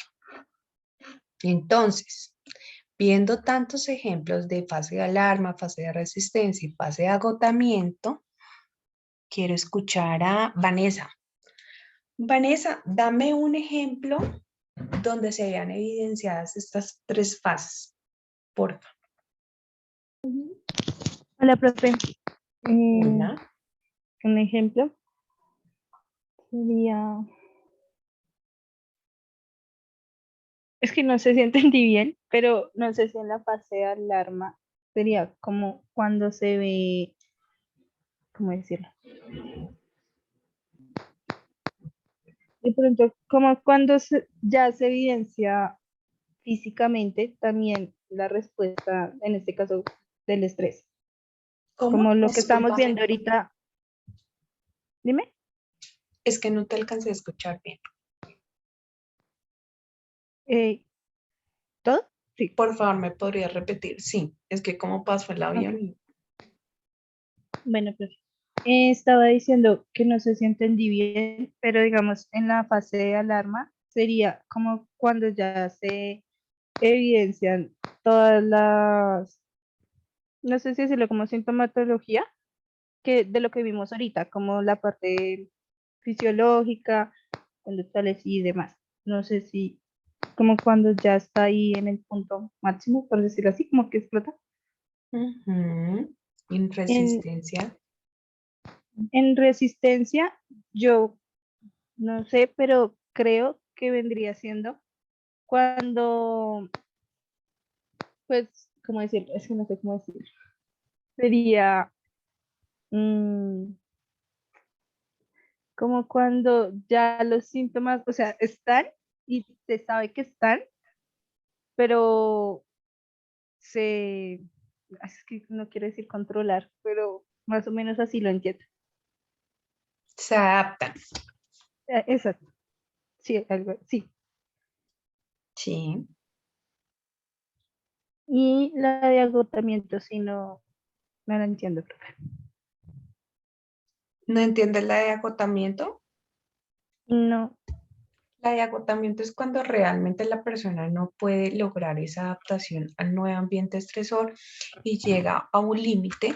Entonces, viendo tantos ejemplos de fase de alarma, fase de resistencia y fase de agotamiento, quiero escuchar a Vanessa. Vanessa, dame un ejemplo donde se vean evidenciadas estas 3 fases, por favor. Hola, profe. Hola. Un ejemplo. Sería... Es que no sé si entendí bien, pero no sé si en la fase de alarma sería como cuando se ve, ¿cómo decirlo? De pronto, como cuando ya se evidencia físicamente también la respuesta, en este caso, del estrés. ¿Cómo? Como lo que estamos Disculpa. viendo ahorita. Dime. Es que no te alcancé a escuchar bien. ¿Todo? Sí. Por favor, ¿me podrías repetir? Sí, es que como pasó el avión. Ok. Bueno, pues estaba diciendo que no sé si entendí bien, pero digamos en la fase de alarma sería como cuando ya se evidencian todas las, no sé si decirlo como sintomatología, que de lo que vimos ahorita, como la parte fisiológica, conductuales y demás. No sé si como cuando ya está ahí en el punto máximo, por decirlo así, como que explota. En resistencia. En resistencia, yo no sé, pero creo que vendría siendo cuando, pues, ¿cómo decirlo? Es que no sé cómo decirlo. Sería como cuando ya los síntomas, o sea, están y se sabe que están, pero es que no quiero decir controlar, pero más o menos así lo entiendo. Se adaptan. Exacto. Sí, algo, sí. Sí. Y la de agotamiento, si no la entiendo, profe. ¿No entiendes la de agotamiento? No. La de agotamiento es cuando realmente la persona no puede lograr esa adaptación al nuevo ambiente estresor y llega a un límite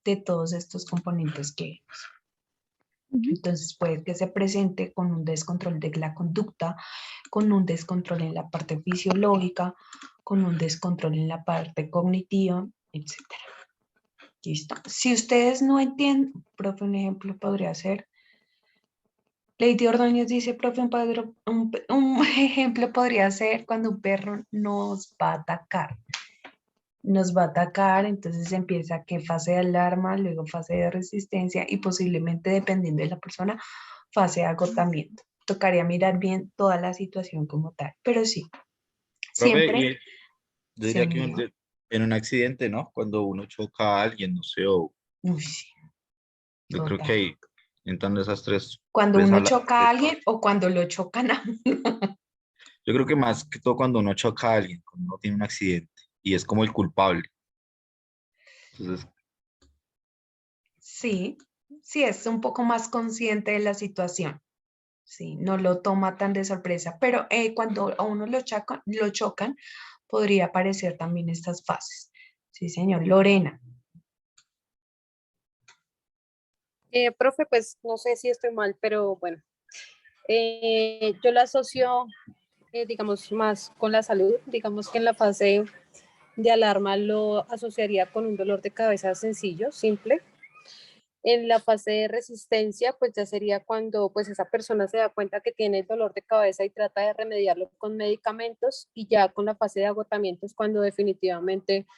de todos estos componentes que entonces puede que se presente con un descontrol de la conducta, con un descontrol en la parte fisiológica, con un descontrol en la parte cognitiva, etc. ¿Listo? Si ustedes no entienden, profe, un ejemplo podría ser, Lady Ordóñez dice, profe, un ejemplo podría ser cuando un perro nos va a atacar. Nos va a atacar, entonces empieza que fase de alarma, luego fase de resistencia y posiblemente, dependiendo de la persona, fase de agotamiento. Tocaría mirar bien toda la situación como tal, pero sí, Profe, siempre yo se diría que unió. en un accidente, ¿no? Cuando uno choca a alguien, no sé, o Uy, sí, yo creo que total. ahí entran esas Cuando tres uno alas choca de a todo. alguien o cuando lo chocan a uno. Yo creo que más que todo cuando uno choca a alguien, cuando uno tiene un accidente y es como el culpable. Entonces, Sí, sí, es un poco más consciente de la situación. Sí, no lo toma tan de sorpresa, pero cuando a uno lo chocan, podría aparecer también estas fases. Sí, señor. Lorena. Profe, pues no sé si estoy mal, pero bueno, yo la asocio, digamos, más con la salud. Digamos que en la fase de alarma lo asociaría con un dolor de cabeza sencillo, simple. En la fase de resistencia, pues ya sería cuando pues esa persona se da cuenta que tiene el dolor de cabeza y trata de remediarlo con medicamentos, y ya con la fase de agotamiento es cuando definitivamente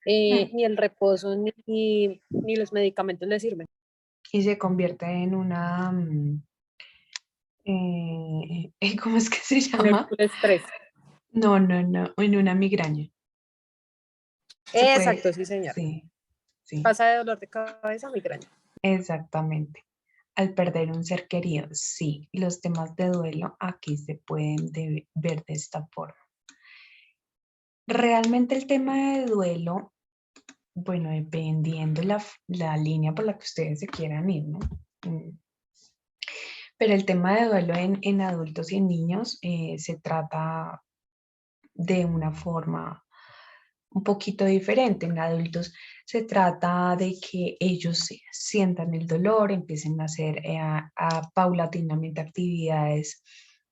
ni el reposo ni los medicamentos le sirven. Y se convierte en una, ¿cómo es que se llama? El estrés. No, en una migraña. Exacto, sí, señor. Sí, sí. Pasa de dolor de cabeza a migraña. Exactamente. Al perder un ser querido, sí, los temas de duelo aquí se pueden ver de esta forma. Realmente el tema de duelo, bueno, dependiendo la línea por la que ustedes se quieran ir, ¿no? Pero el tema de duelo en adultos y en niños se trata de una forma un poquito diferente. En adultos se trata de que ellos sientan el dolor, empiecen a hacer paulatinamente actividades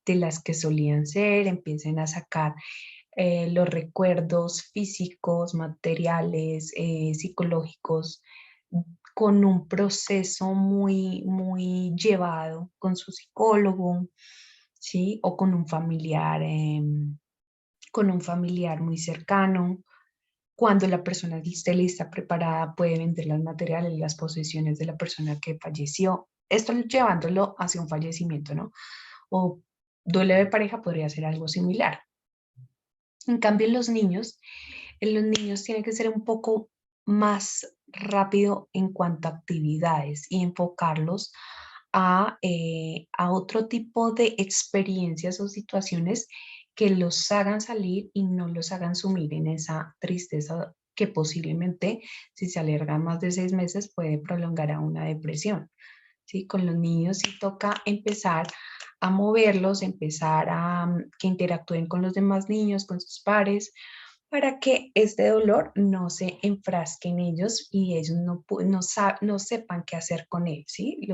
de las que solían ser, empiecen a sacar los recuerdos físicos, materiales, psicológicos con un proceso muy llevado con su psicólogo, ¿sí? O con un familiar muy cercano. Cuando la persona esté lista, preparada, puede vender los materiales, las posesiones de la persona que falleció. Esto llevándolo hacia un fallecimiento, ¿no? O duelo de pareja podría ser algo similar. En cambio, en los niños tiene que ser un poco más rápido en cuanto a actividades y enfocarlos a otro tipo de experiencias o situaciones que los hagan salir y no los hagan sumir en esa tristeza que posiblemente, si se alarga más de 6 meses, puede prolongar a una depresión. ¿Sí? Con los niños sí toca empezar a moverlos, empezar a que interactúen con los demás niños, con sus pares, para que este dolor no se enfrasque en ellos y ellos no sepan qué hacer con él, ¿sí?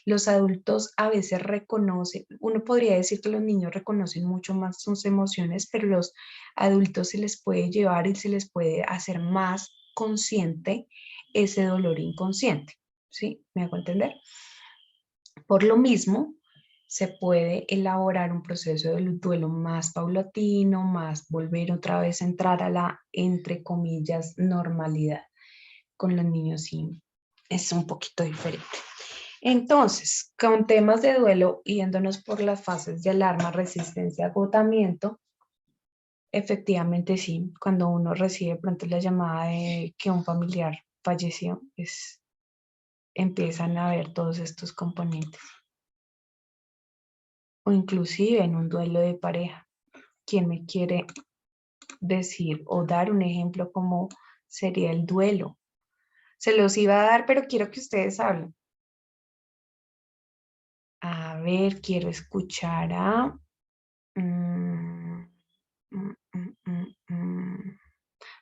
Los adultos a veces reconocen, uno podría decir que los niños reconocen mucho más sus emociones, pero los adultos se les puede llevar y se les puede hacer más consciente ese dolor inconsciente, ¿sí? ¿Me hago entender? Por lo mismo, se puede elaborar un proceso de duelo más paulatino, más volver otra vez a entrar a la, entre comillas, normalidad. Con los niños sí es un poquito diferente. Entonces, con temas de duelo, yéndonos por las fases de alarma, resistencia, agotamiento, efectivamente sí, cuando uno recibe pronto la llamada de que un familiar falleció, empiezan a ver todos estos componentes. O inclusive en un duelo de pareja. ¿Quién me quiere decir o dar un ejemplo cómo sería el duelo? Se los iba a dar, pero quiero que ustedes hablen. A ver, quiero escuchar a...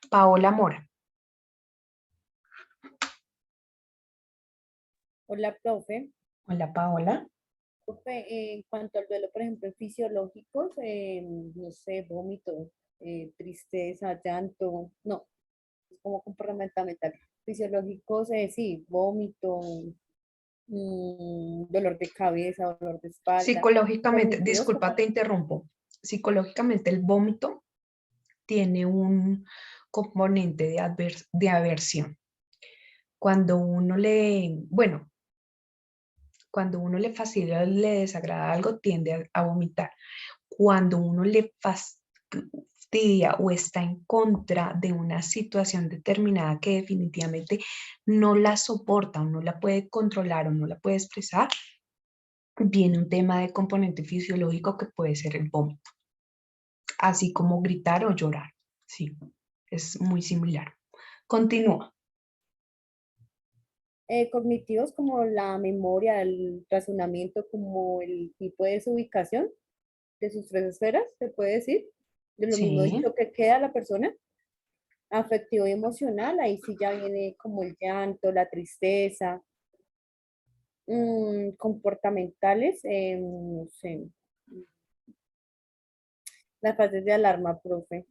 Paola Mora. Hola, profe. Hola, Paola. Profe, en cuanto al duelo, por ejemplo, fisiológicos, no sé, vómito, tristeza, llanto, no, es como comportamental. Fisiológicos, sí, vómito, dolor de cabeza, dolor de espalda. Psicológicamente, Cognitivos, disculpa, te interrumpo. Psicológicamente el vómito tiene un componente de aversión. Cuando uno cuando uno le fastidia o le desagrada algo, tiende a vomitar. Cuando uno le fastidia o está en contra de una situación determinada que definitivamente no la soporta o no la puede controlar o no la puede expresar, viene un tema de componente fisiológico que puede ser el vómito, así como gritar o llorar. Sí, es muy similar. Continúa. Cognitivos como la memoria, el razonamiento, como el tipo de desubicación de sus 3 esferas, se puede decir, de lo mismo Sí. dicho que queda la persona. Afectivo y emocional, ahí sí ya viene como el llanto, la tristeza. Comportamentales, no sé, las fases de alarma, profe.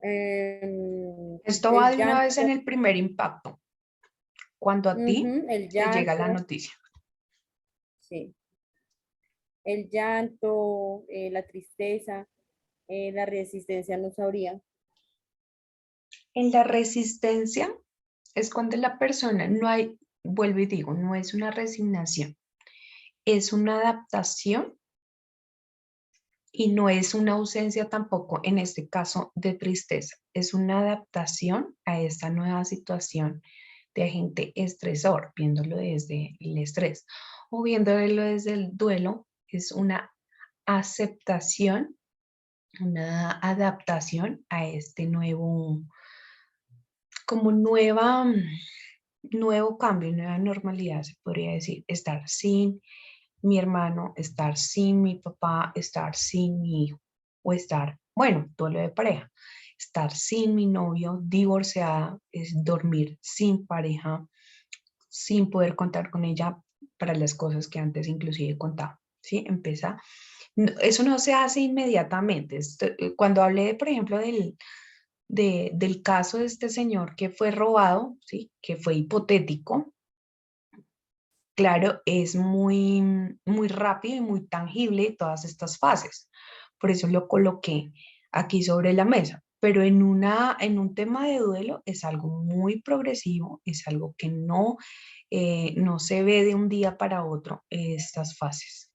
Esto va de una vez en llanto, el primer impacto, cuando a ti el te llega la llanto, noticia. sí. El llanto, la tristeza, la resistencia, no sabría. En la resistencia es cuando la persona no hay, vuelvo y digo, no es una resignación, es una adaptación y no es una ausencia tampoco en este caso de tristeza, es una adaptación a esta nueva situación de agente estresor, viéndolo desde el estrés o viéndolo desde el duelo, es una aceptación, una adaptación a este nuevo, como nuevo cambio, nueva normalidad, se podría decir, estar sin mi hermano, estar sin mi papá, estar sin mi hijo, o estar, bueno, duelo de pareja, estar sin mi novio, divorciada, es dormir sin pareja, sin poder contar con ella para las cosas que antes inclusive contaba, ¿sí? Empieza, eso no se hace inmediatamente. Cuando hablé, por ejemplo, del caso de este señor que fue robado, ¿sí? Que fue hipotético, claro, es muy, muy rápido y muy tangible todas estas fases. Por eso lo coloqué aquí sobre la mesa. Pero en un tema de duelo es algo muy progresivo, es algo que no se ve de un día para otro estas fases.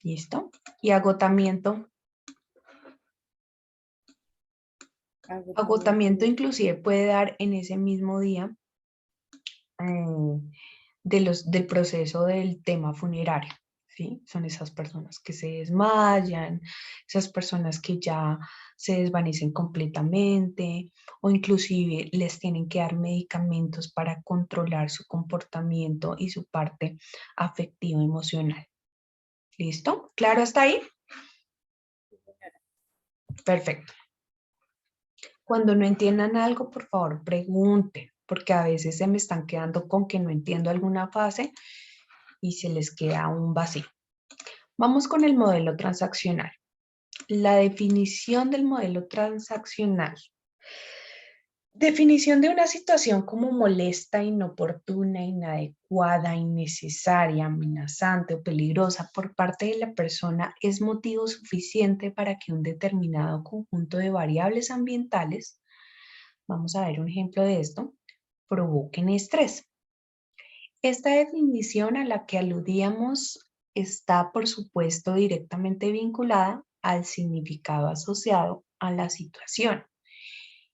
¿Listo? Y agotamiento. Agotamiento inclusive puede dar en ese mismo día del proceso del tema funerario, ¿sí? Son esas personas que se desmayan, esas personas que ya se desvanecen completamente o inclusive les tienen que dar medicamentos para controlar su comportamiento y su parte afectiva emocional. ¿Listo? ¿Claro hasta ahí? Perfecto. Cuando no entiendan algo, por favor, pregunten, porque a veces se me están quedando con que no entiendo alguna fase y se les queda un vacío. Vamos con el modelo transaccional. La definición del modelo transaccional. Definición de una situación como molesta, inoportuna, inadecuada, innecesaria, amenazante o peligrosa por parte de la persona es motivo suficiente para que un determinado conjunto de variables ambientales, vamos a ver un ejemplo de esto, provoquen estrés. Esta definición a la que aludíamos está, por supuesto, directamente vinculada al significado asociado a la situación.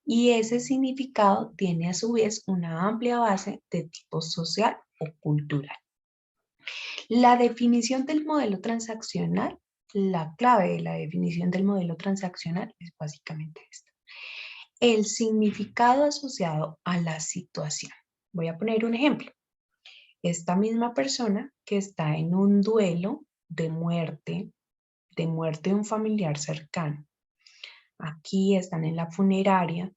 Y ese significado tiene a su vez una amplia base de tipo social o cultural. La definición del modelo transaccional, la clave de la definición del modelo transaccional es básicamente esta. El significado asociado a la situación. Voy a poner un ejemplo. Esta misma persona que está en un duelo de muerte de un familiar cercano. Aquí están en la funeraria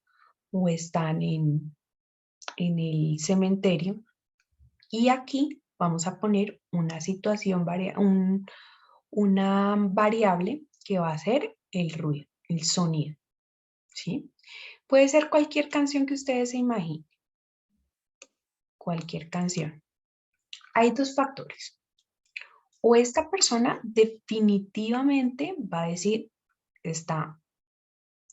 o están en el cementerio. Y aquí vamos a poner una situación, una variable que va a ser el ruido, el sonido. ¿Sí? Puede ser cualquier canción que ustedes se imaginen. Cualquier canción. Hay dos factores. O esta persona definitivamente va a decir, está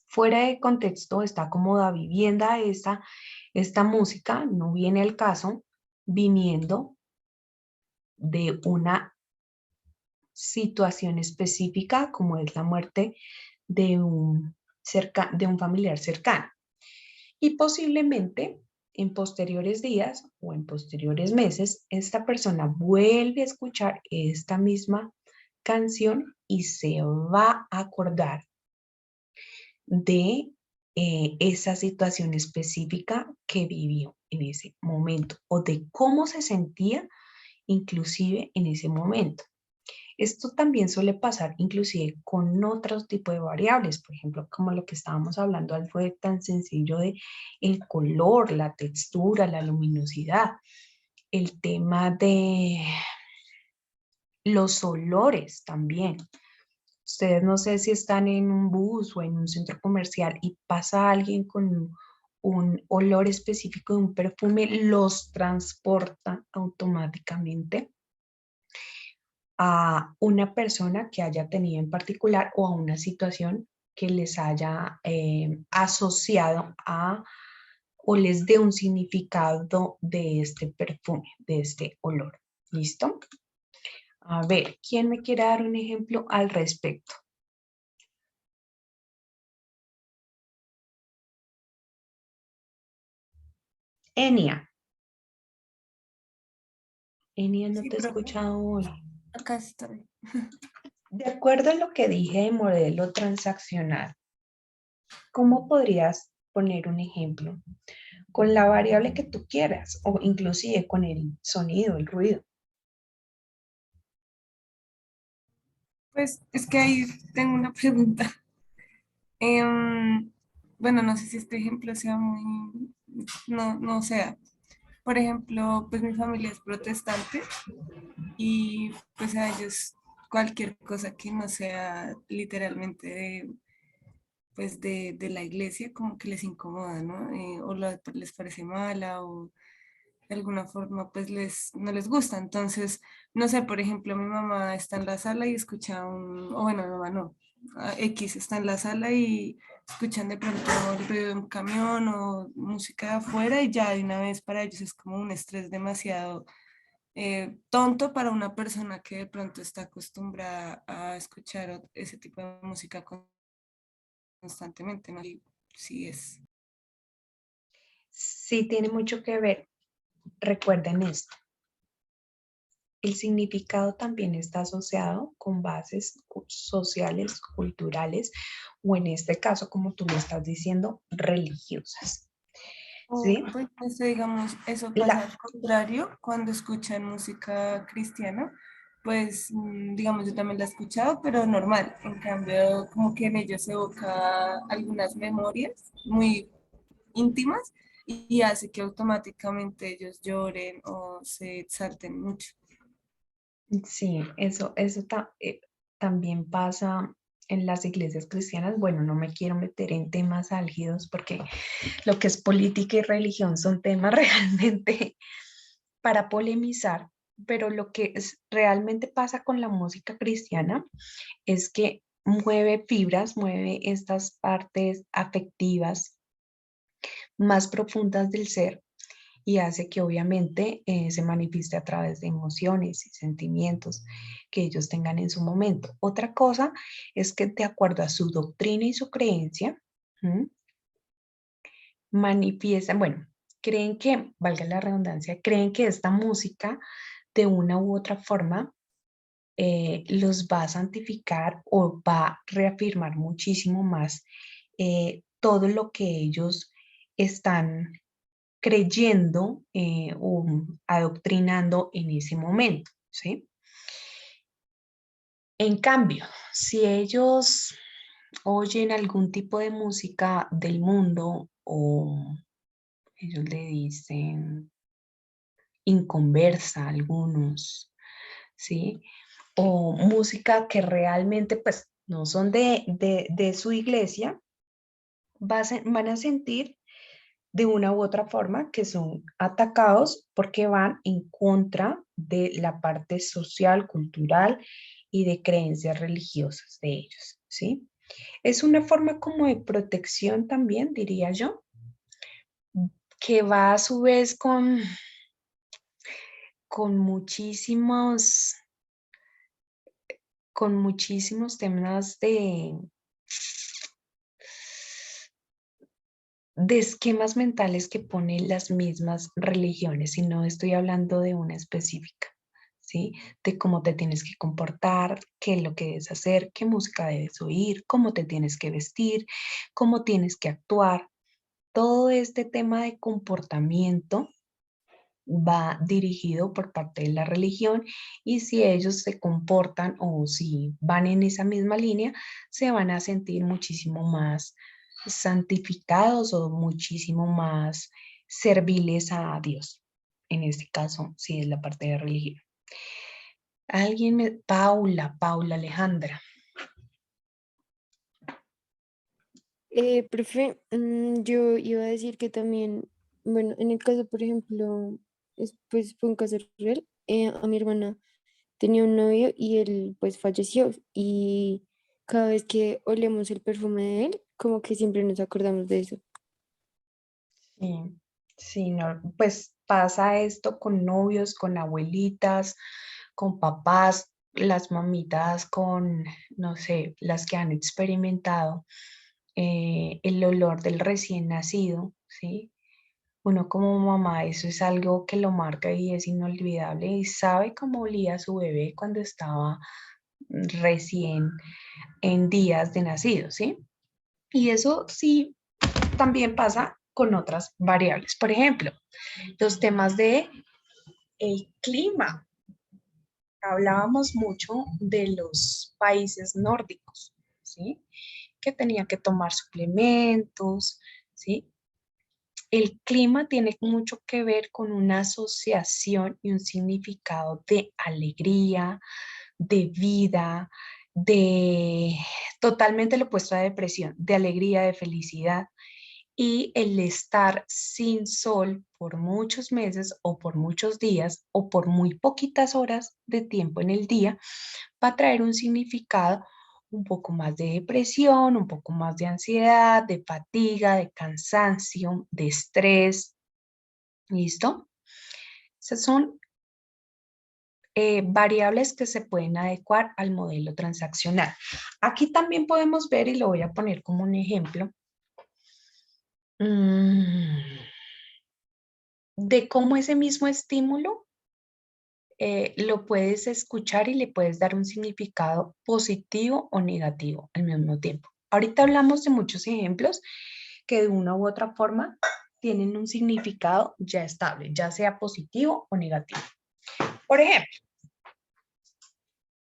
fuera de contexto, está cómoda vivienda esta música, no viene al caso, viniendo de una situación específica como es la muerte de un familiar cercano. Y posiblemente en posteriores días o en posteriores meses, esta persona vuelve a escuchar esta misma canción y se va a acordar de esa situación específica que vivió en ese momento o de cómo se sentía inclusive en ese momento. Esto también suele pasar inclusive con otros tipos de variables, por ejemplo, como lo que estábamos hablando, algo tan sencillo de el color, la textura, la luminosidad, el tema de los olores también. Ustedes no sé si están en un bus o en un centro comercial y pasa alguien con un olor específico de un perfume, los transporta automáticamente a una persona que haya tenido en particular o a una situación que les haya asociado a o les dé un significado de este perfume, de este olor. ¿Listo? A ver, ¿quién me quiere dar un ejemplo al respecto? Enia. Enia, no Sí, te he profe. escuchado hoy. Acá estoy. De acuerdo a lo que dije de modelo transaccional, ¿cómo podrías poner un ejemplo? Con la variable que tú quieras o inclusive con el sonido, el ruido. Pues es que ahí tengo una pregunta. Bueno, no sé si este ejemplo sea muy, no sea. Por ejemplo, pues mi familia es protestante y pues a ellos cualquier cosa que no sea literalmente pues de la iglesia como que les incomoda, ¿no? Les parece mala o de alguna forma pues no les gusta. Entonces, no sé, por ejemplo, mi mamá está en la sala y escucha o bueno, mi mamá no, X está en la sala y escuchan de pronto el ruido de un camión o música de afuera y ya de una vez para ellos es como un estrés demasiado tonto para una persona que de pronto está acostumbrada a escuchar ese tipo de música constantemente, ¿no? Y sí es. Sí, tiene mucho que ver. Recuerden esto. El significado también está asociado con bases sociales, culturales, o en este caso, como tú lo estás diciendo, religiosas. ¿Sí? Pues digamos, eso pasa al contrario cuando escuchan música cristiana, pues digamos, yo también la he escuchado, pero normal. En cambio, como que en ellos se evoca algunas memorias muy íntimas y hace que automáticamente ellos lloren o se exalten mucho. Sí, eso también pasa en las iglesias cristianas. Bueno, no me quiero meter en temas álgidos porque lo que es política y religión son temas realmente para polemizar, pero lo que realmente pasa con la música cristiana es que mueve fibras, mueve estas partes afectivas más profundas del ser y hace que obviamente se manifieste a través de emociones y sentimientos que ellos tengan en su momento. Otra cosa es que de acuerdo a su doctrina y su creencia, manifiestan, bueno, creen que, valga la redundancia, creen que esta música de una u otra forma los va a santificar o va a reafirmar muchísimo más todo lo que ellos están creyendo o adoctrinando en ese momento, ¿sí? En cambio, si ellos oyen algún tipo de música del mundo o ellos le dicen inconversa a algunos, ¿sí? O música que realmente pues no son de su iglesia, van a sentir de una u otra forma que son atacados porque van en contra de la parte social, cultural y de creencias religiosas de ellos, ¿sí? Es una forma como de protección también, diría yo, que va a su vez con muchísimos temas de esquemas mentales que ponen las mismas religiones, y no estoy hablando de una específica, ¿sí? De cómo te tienes que comportar, qué es lo que debes hacer, qué música debes oír, cómo te tienes que vestir, cómo tienes que actuar. Todo este tema de comportamiento va dirigido por parte de la religión y si ellos se comportan o si van en esa misma línea, se van a sentir muchísimo más santificados o muchísimo más serviles a Dios. En este caso, sí es la parte de religión. Paula Alejandra. Profe, yo iba a decir que también, bueno, en el caso, por ejemplo, pues fue un caso real, a mi hermana tenía un novio y él pues falleció y cada vez que olemos el perfume de él, como que siempre nos acordamos de eso. Sí, sí, no, pues pasa esto con novios, con abuelitas, con papás, las mamitas con, no sé, las que han experimentado el olor del recién nacido, ¿sí? Uno como mamá, eso es algo que lo marca y es inolvidable y sabe cómo olía su bebé cuando estaba recién en días de nacido, ¿sí? Y eso sí también pasa con otras variables. Por ejemplo, los temas de el clima. Hablábamos mucho de los países nórdicos, ¿sí? Que tenían que tomar suplementos, ¿sí? El clima tiene mucho que ver con una asociación y un significado de alegría, de vida, de totalmente lo opuesto a depresión, de alegría, de felicidad. Y el estar sin sol por muchos meses o por muchos días o por muy poquitas horas de tiempo en el día va a traer un significado un poco más de depresión, un poco más de ansiedad, de fatiga, de cansancio, de estrés. ¿Listo? Esas son variables que se pueden adecuar al modelo transaccional. Aquí también podemos ver, y lo voy a poner como un ejemplo, de cómo ese mismo estímulo lo puedes escuchar y le puedes dar un significado positivo o negativo al mismo tiempo. Ahorita hablamos de muchos ejemplos que de una u otra forma tienen un significado ya estable, ya sea positivo o negativo. Por ejemplo,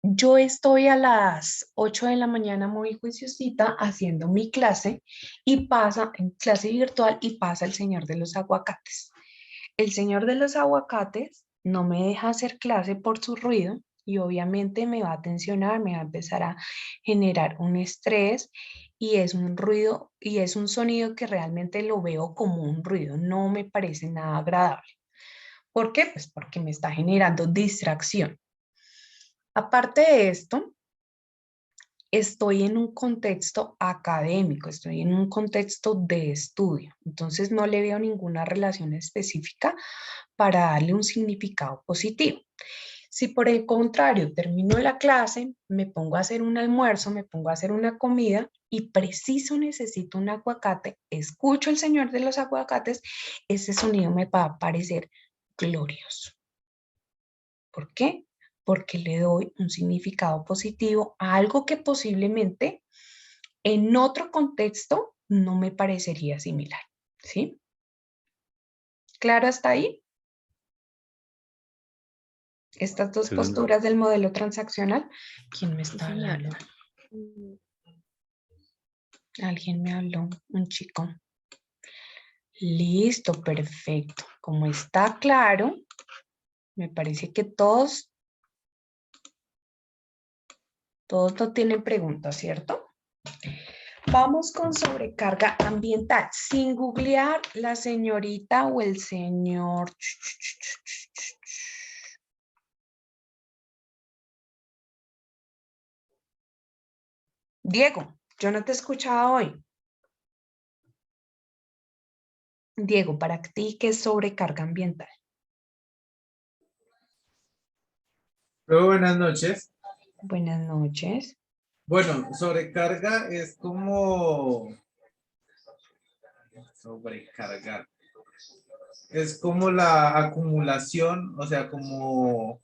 yo estoy a las 8 de la mañana muy juiciosita haciendo mi clase y pasa, en clase virtual, y pasa el señor de los aguacates. El señor de los aguacates no me deja hacer clase por su ruido y obviamente me va a tensionar, me va a empezar a generar un estrés y es un ruido y es un sonido que realmente lo veo como un ruido, no me parece nada agradable. ¿Por qué? Pues porque me está generando distracción. Aparte de esto, estoy en un contexto académico, estoy en un contexto de estudio, entonces no le veo ninguna relación específica para darle un significado positivo. Si por el contrario termino la clase, me pongo a hacer un almuerzo, me pongo a hacer una comida y preciso necesito un aguacate, escucho el señor de los aguacates, ese sonido me va a parecer glorioso. ¿Por qué? Porque le doy un significado positivo a algo que posiblemente en otro contexto no me parecería similar, ¿sí? ¿Claro hasta ahí? Estas dos Sí, posturas del modelo transaccional. ¿Quién me está hablando? Alguien me habló, un chico. Listo, perfecto. Como está claro, me parece que todos no tienen preguntas, ¿cierto? Vamos con sobrecarga ambiental. Sin googlear, la señorita o el señor. Diego, yo no te he escuchado hoy. Diego, para ti, ¿qué es sobrecarga ambiental? Pero buenas noches. Buenas noches. Bueno, sobrecarga es como sobrecargar. Es como la acumulación, o sea, como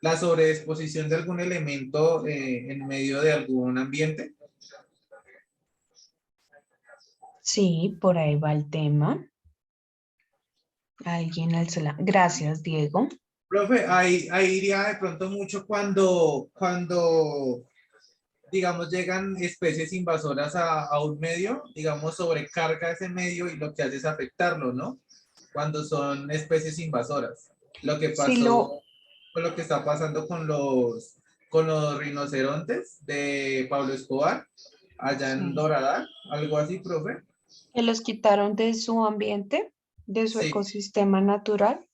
la sobreexposición de algún elemento en medio de algún ambiente. Sí, por ahí va el tema. Alguien alzó la... Gracias, Diego. Profe, ahí iría de pronto mucho cuando digamos, llegan especies invasoras a un medio, digamos, sobrecarga ese medio y lo que hace es afectarlo, ¿no? Cuando son especies invasoras. Lo que pasó, lo que está pasando con los rinocerontes de Pablo Escobar, allá en Doradá, algo así, profe. Que los quitaron de su ambiente, de su ecosistema natural.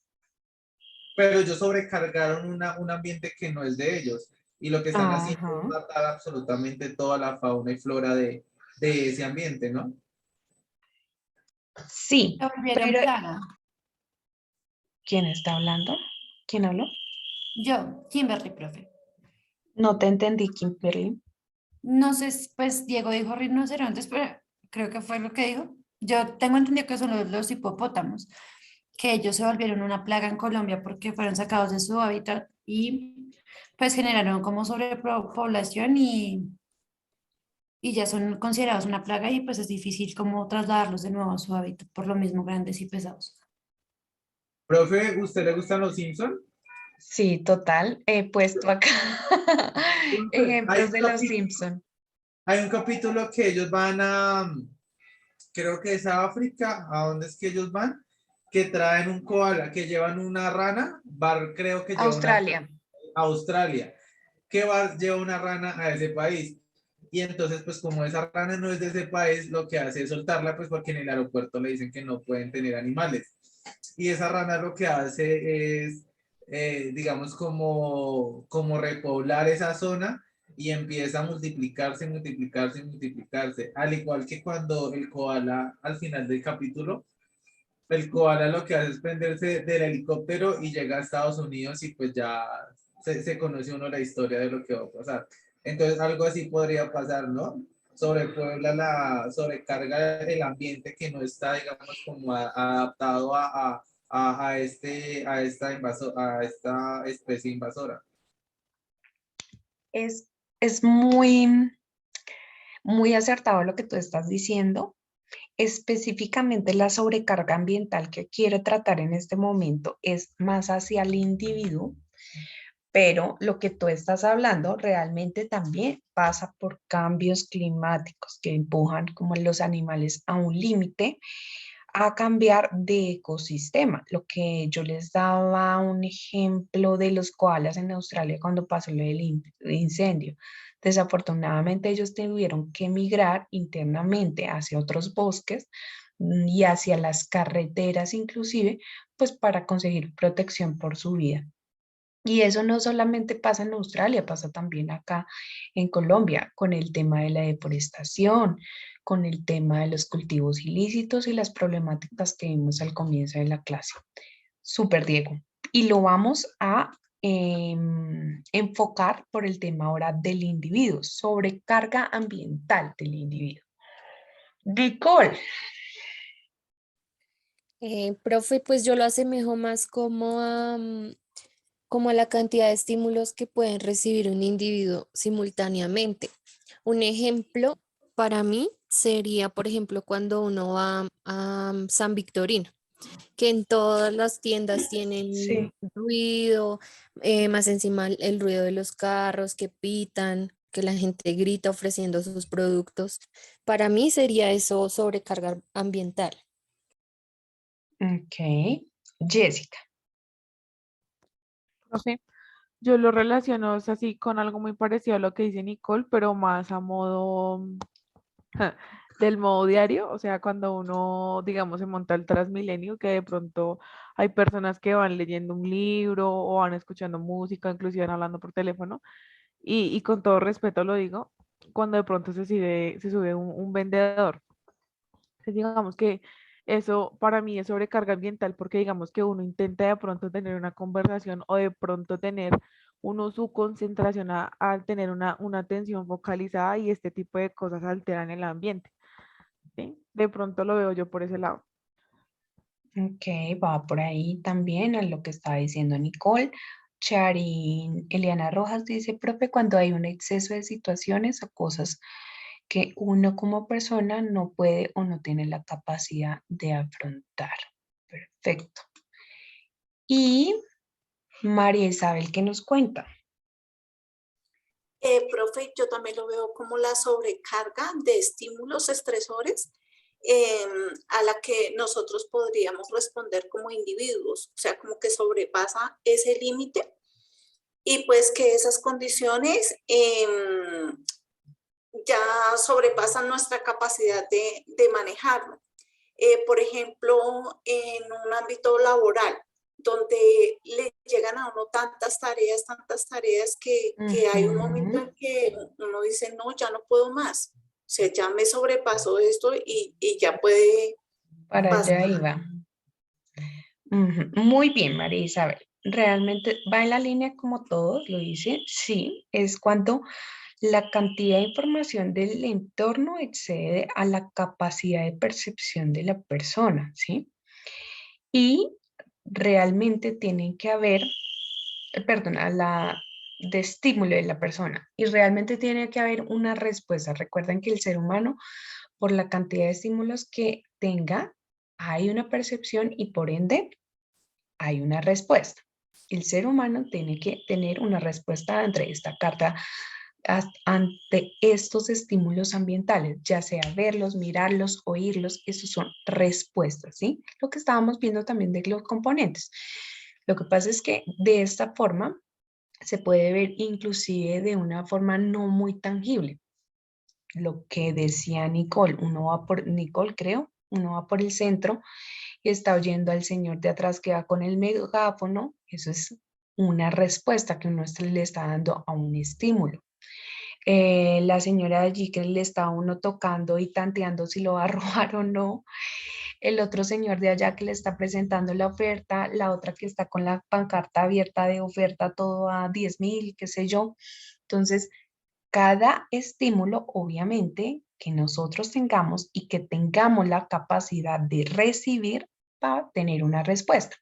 Pero ellos sobrecargaron un ambiente que no es de ellos. Y lo que están haciendo es matar absolutamente toda la fauna y flora de ese ambiente, ¿no? Sí, pero plaga. ¿Quién está hablando? ¿Quién habló? Yo, Kimberly, profe. No te entendí, Kimberly. No sé, pues Diego dijo rinocerontes, pero creo que fue lo que dijo. Yo tengo entendido que son los hipopótamos, que ellos se volvieron una plaga en Colombia porque fueron sacados de su hábitat y pues generaron como sobrepoblación y ya son considerados una plaga y pues es difícil como trasladarlos de nuevo a su hábitat por lo mismo grandes y pesados. Profe, ¿usted le gustan los Simpsons? Sí, total. He puesto acá ejemplos de los Simpsons. Hay un capítulo que ellos van a, creo que es a África, ¿a dónde es que ellos van? Que traen un koala, que llevan una rana, creo que lleva Australia. Australia. Lleva una rana a ese país? Y entonces, pues como esa rana no es de ese país, lo que hace es soltarla, pues porque en el aeropuerto le dicen que no pueden tener animales. Y esa rana lo que hace es, digamos, como repoblar esa zona y empieza a multiplicarse, multiplicarse, multiplicarse. Al igual que cuando el koala, al final del capítulo, el koala lo que hace es prenderse del helicóptero y llega a Estados Unidos y pues ya se conoce uno la historia de lo que va a pasar. Entonces algo así podría pasar, ¿no? Sobrecarga el ambiente que no está, digamos, como adaptado a esta especie invasora. Es muy, muy acertado lo que tú estás diciendo. Específicamente la sobrecarga ambiental que quiero tratar en este momento es más hacia el individuo, pero lo que tú estás hablando realmente también pasa por cambios climáticos que empujan como los animales a un límite a cambiar de ecosistema. Lo que yo les daba un ejemplo de los koalas en Australia cuando pasó lo del incendio. Desafortunadamente ellos tuvieron que migrar internamente hacia otros bosques y hacia las carreteras inclusive, pues para conseguir protección por su vida. Y eso no solamente pasa en Australia, pasa también acá en Colombia con el tema de la deforestación, con el tema de los cultivos ilícitos y las problemáticas que vimos al comienzo de la clase. Súper, Diego. Y lo vamos a enfocar por el tema ahora del individuo, sobrecarga ambiental del individuo. Nicole. Profe, pues yo lo asemejo más como a la cantidad de estímulos que pueden recibir un individuo simultáneamente. Un ejemplo para mí sería, por ejemplo, cuando uno va a San Victorino, que en todas las tiendas tienen ruido, más encima el ruido de los carros que pitan, que la gente grita ofreciendo sus productos. Para mí sería eso sobrecarga ambiental. Ok. Jessica. Profe, yo lo relaciono es así con algo muy parecido a lo que dice Nicole, pero más a modo del modo diario, o sea, cuando uno, digamos, se monta el Transmilenio, que de pronto hay personas que van leyendo un libro o van escuchando música, inclusive van hablando por teléfono, y con todo respeto lo digo, cuando de pronto se sube un vendedor. Entonces, digamos que eso para mí es sobrecarga ambiental porque digamos que uno intenta de pronto tener una conversación o de pronto tener uno su concentración al tener una atención focalizada y este tipo de cosas alteran el ambiente. ¿Sí? De pronto lo veo yo por ese lado. Ok, va por ahí también a lo que estaba diciendo Nicole. Charín Eliana Rojas dice, profe, cuando hay un exceso de situaciones o cosas que uno como persona no puede o no tiene la capacidad de afrontar. Perfecto. Y María Isabel, ¿qué nos cuenta? Profe, yo también lo veo como la sobrecarga de estímulos estresores a la que nosotros podríamos responder como individuos, o sea, como que sobrepasa ese límite y pues que esas condiciones ya sobrepasan nuestra capacidad de manejarlo. Por ejemplo, en un ámbito laboral, donde le llegan a uno tantas tareas que hay un momento en que uno dice, no, ya no puedo más. O sea, ya me sobrepasó esto y ya puede Para pasar. allá iba. Muy bien, María Isabel. Realmente va en la línea como todos lo dicen. Sí, es cuando la cantidad de información del entorno excede a la capacidad de percepción de la persona, ¿sí? Y realmente tienen que haber, perdona, la de estímulo de la persona. Y realmente tiene que haber una respuesta. Recuerden que el ser humano, por la cantidad de estímulos que tenga, hay una percepción y por ende hay una respuesta. El ser humano tiene que tener una respuesta ante esta carta, ante estos estímulos ambientales, ya sea verlos, mirarlos, oírlos, esos son respuestas, ¿sí? Lo que estábamos viendo también de los componentes. Lo que pasa es que de esta forma se puede ver inclusive de una forma no muy tangible. Lo que decía Nicole, Nicole creo, uno va por el centro y está oyendo al señor de atrás que va con el megáfono. Eso es una respuesta que uno le está dando a un estímulo. La señora de allí que le está a uno tocando y tanteando si lo va a robar o no. El otro señor de allá que le está presentando la oferta, la otra que está con la pancarta abierta de oferta todo a 10.000, qué sé yo. Entonces, cada estímulo, obviamente, que nosotros tengamos y que tengamos la capacidad de recibir para tener una respuesta.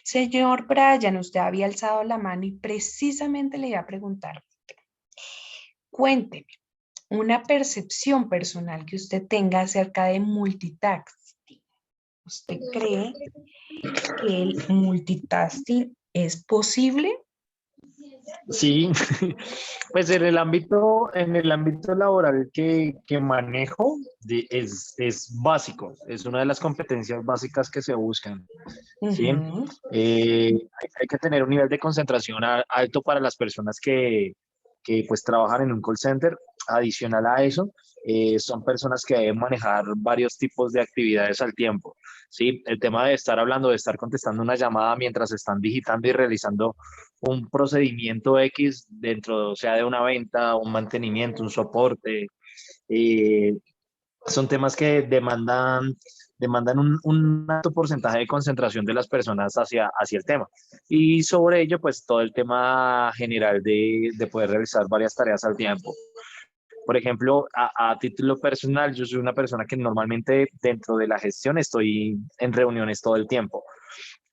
Señor Brian, usted había alzado la mano y precisamente le iba a preguntar, cuénteme, una percepción personal que usted tenga acerca de multitasking. ¿Usted cree que el multitasking es posible? Sí, pues en el ámbito laboral que manejo es básico, es una de las competencias básicas que se buscan, ¿sí? Hay que tener un nivel de concentración alto para las personas que pues trabajan en un call center. Adicional a eso, son personas que deben manejar varios tipos de actividades al tiempo, ¿sí? El tema de estar hablando, de estar contestando una llamada mientras están digitando y realizando un procedimiento X dentro, sea de una venta, un mantenimiento, un soporte, son temas que demandan un alto porcentaje de concentración de las personas hacia el tema. Y sobre ello, pues todo el tema general de poder realizar varias tareas al tiempo. Por ejemplo, a título personal, yo soy una persona que normalmente dentro de la gestión estoy en reuniones todo el tiempo.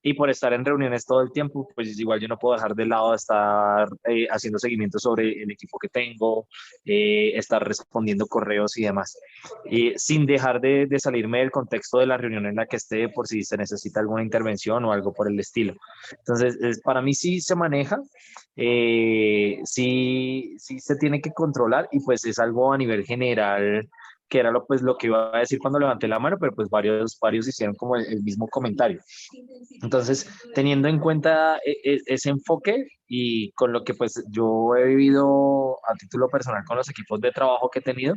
Y por estar en reuniones todo el tiempo, pues igual yo no puedo dejar de lado de estar haciendo seguimiento sobre el equipo que tengo, estar respondiendo correos y demás. Sin dejar de salirme del contexto de la reunión en la que esté por si se necesita alguna intervención o algo por el estilo. Entonces, para mí sí se maneja, sí se tiene que controlar y pues es algo a nivel general que era pues lo que iba a decir cuando levanté la mano, pero pues varios hicieron como el mismo comentario. Entonces, teniendo en cuenta ese enfoque y con lo que pues yo he vivido a título personal con los equipos de trabajo que he tenido,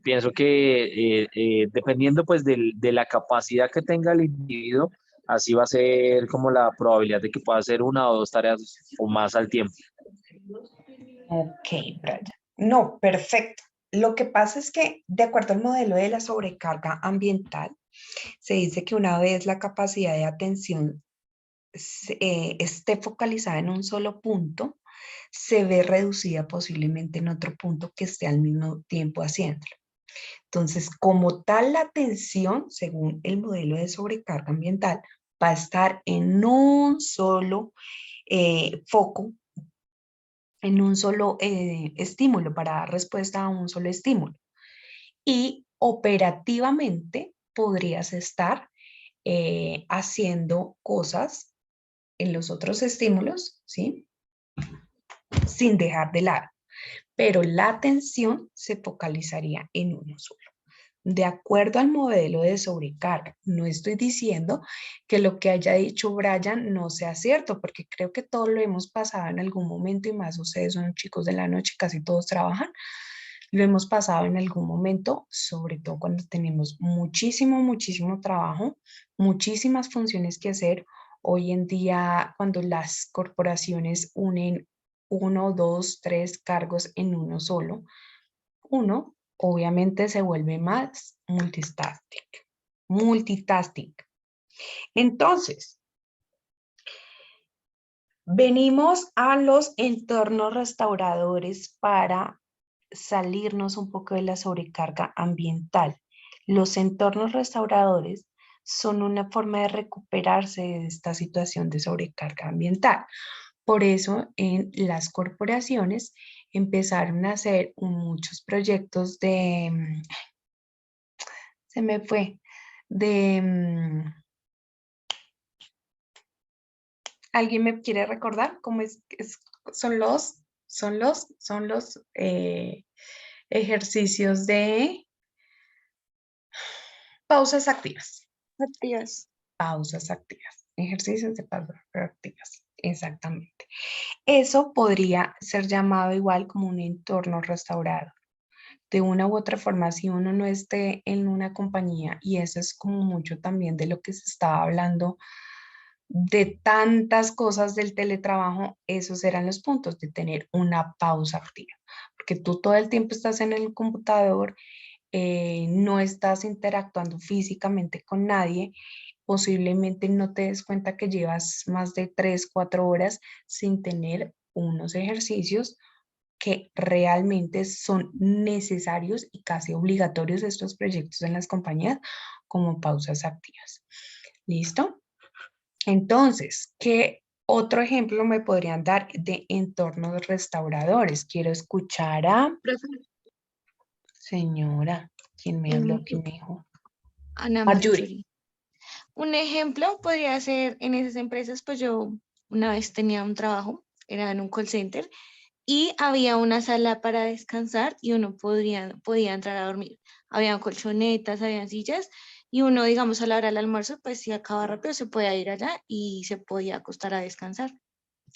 pienso que dependiendo pues de la capacidad que tenga el individuo, así va a ser como la probabilidad de que pueda hacer una o dos tareas o más al tiempo. Ok, Brian. No, perfecto. Lo que pasa es que, de acuerdo al modelo de la sobrecarga ambiental, se dice que una vez la capacidad de atención esté focalizada en un solo punto, se ve reducida posiblemente en otro punto que esté al mismo tiempo haciéndolo. Entonces, como tal, la atención, según el modelo de sobrecarga ambiental, va a estar en un solo foco, en un solo estímulo, para dar respuesta a un solo estímulo. Y operativamente podrías estar haciendo cosas en los otros estímulos, ¿sí? Sin dejar de lado. Pero la atención se focalizaría en uno solo. De acuerdo al modelo de sobrecarga, no estoy diciendo que lo que haya dicho Brian no sea cierto, porque creo que todos lo hemos pasado en algún momento y más ustedes son chicos de la noche, casi todos trabajan. Lo hemos pasado en algún momento, sobre todo cuando tenemos muchísimo trabajo, muchísimas funciones que hacer. Hoy en día, cuando las corporaciones unen 1, 2, 3 cargos en uno solo, uno obviamente se vuelve más multitasking. Entonces, venimos a los entornos restauradores para salirnos un poco de la sobrecarga ambiental. Los entornos restauradores son una forma de recuperarse de esta situación de sobrecarga ambiental. Por eso en las corporaciones empezaron a hacer muchos proyectos se me fue, ¿alguien me quiere recordar cómo son los ejercicios de pausas activas? Pausas activas, ejercicios de pausas activas. Exactamente. Eso podría ser llamado igual como un entorno restaurado. De una u otra forma, si uno no esté en una compañía, y eso es como mucho también de lo que se estaba hablando, de tantas cosas del teletrabajo, esos eran los puntos de tener una pausa activa, porque tú todo el tiempo estás en el computador, no estás interactuando físicamente con nadie, posiblemente no te des cuenta que llevas más de 3, 4 horas sin tener unos ejercicios que realmente son necesarios y casi obligatorios de estos proyectos en las compañías como pausas activas. ¿Listo? Entonces, ¿qué otro ejemplo me podrían dar de entornos restauradores? Quiero escuchar a... Señora, ¿quién me habló? ¿Quién me dijo? Ana Marjorie. Marjorie. Un ejemplo podría ser en esas empresas, pues yo una vez tenía un trabajo, era en un call center, y había una sala para descansar y uno podía entrar a dormir. Habían colchonetas, habían sillas y uno, digamos, a la hora del almuerzo, pues si acaba rápido, se podía ir allá y se podía acostar a descansar.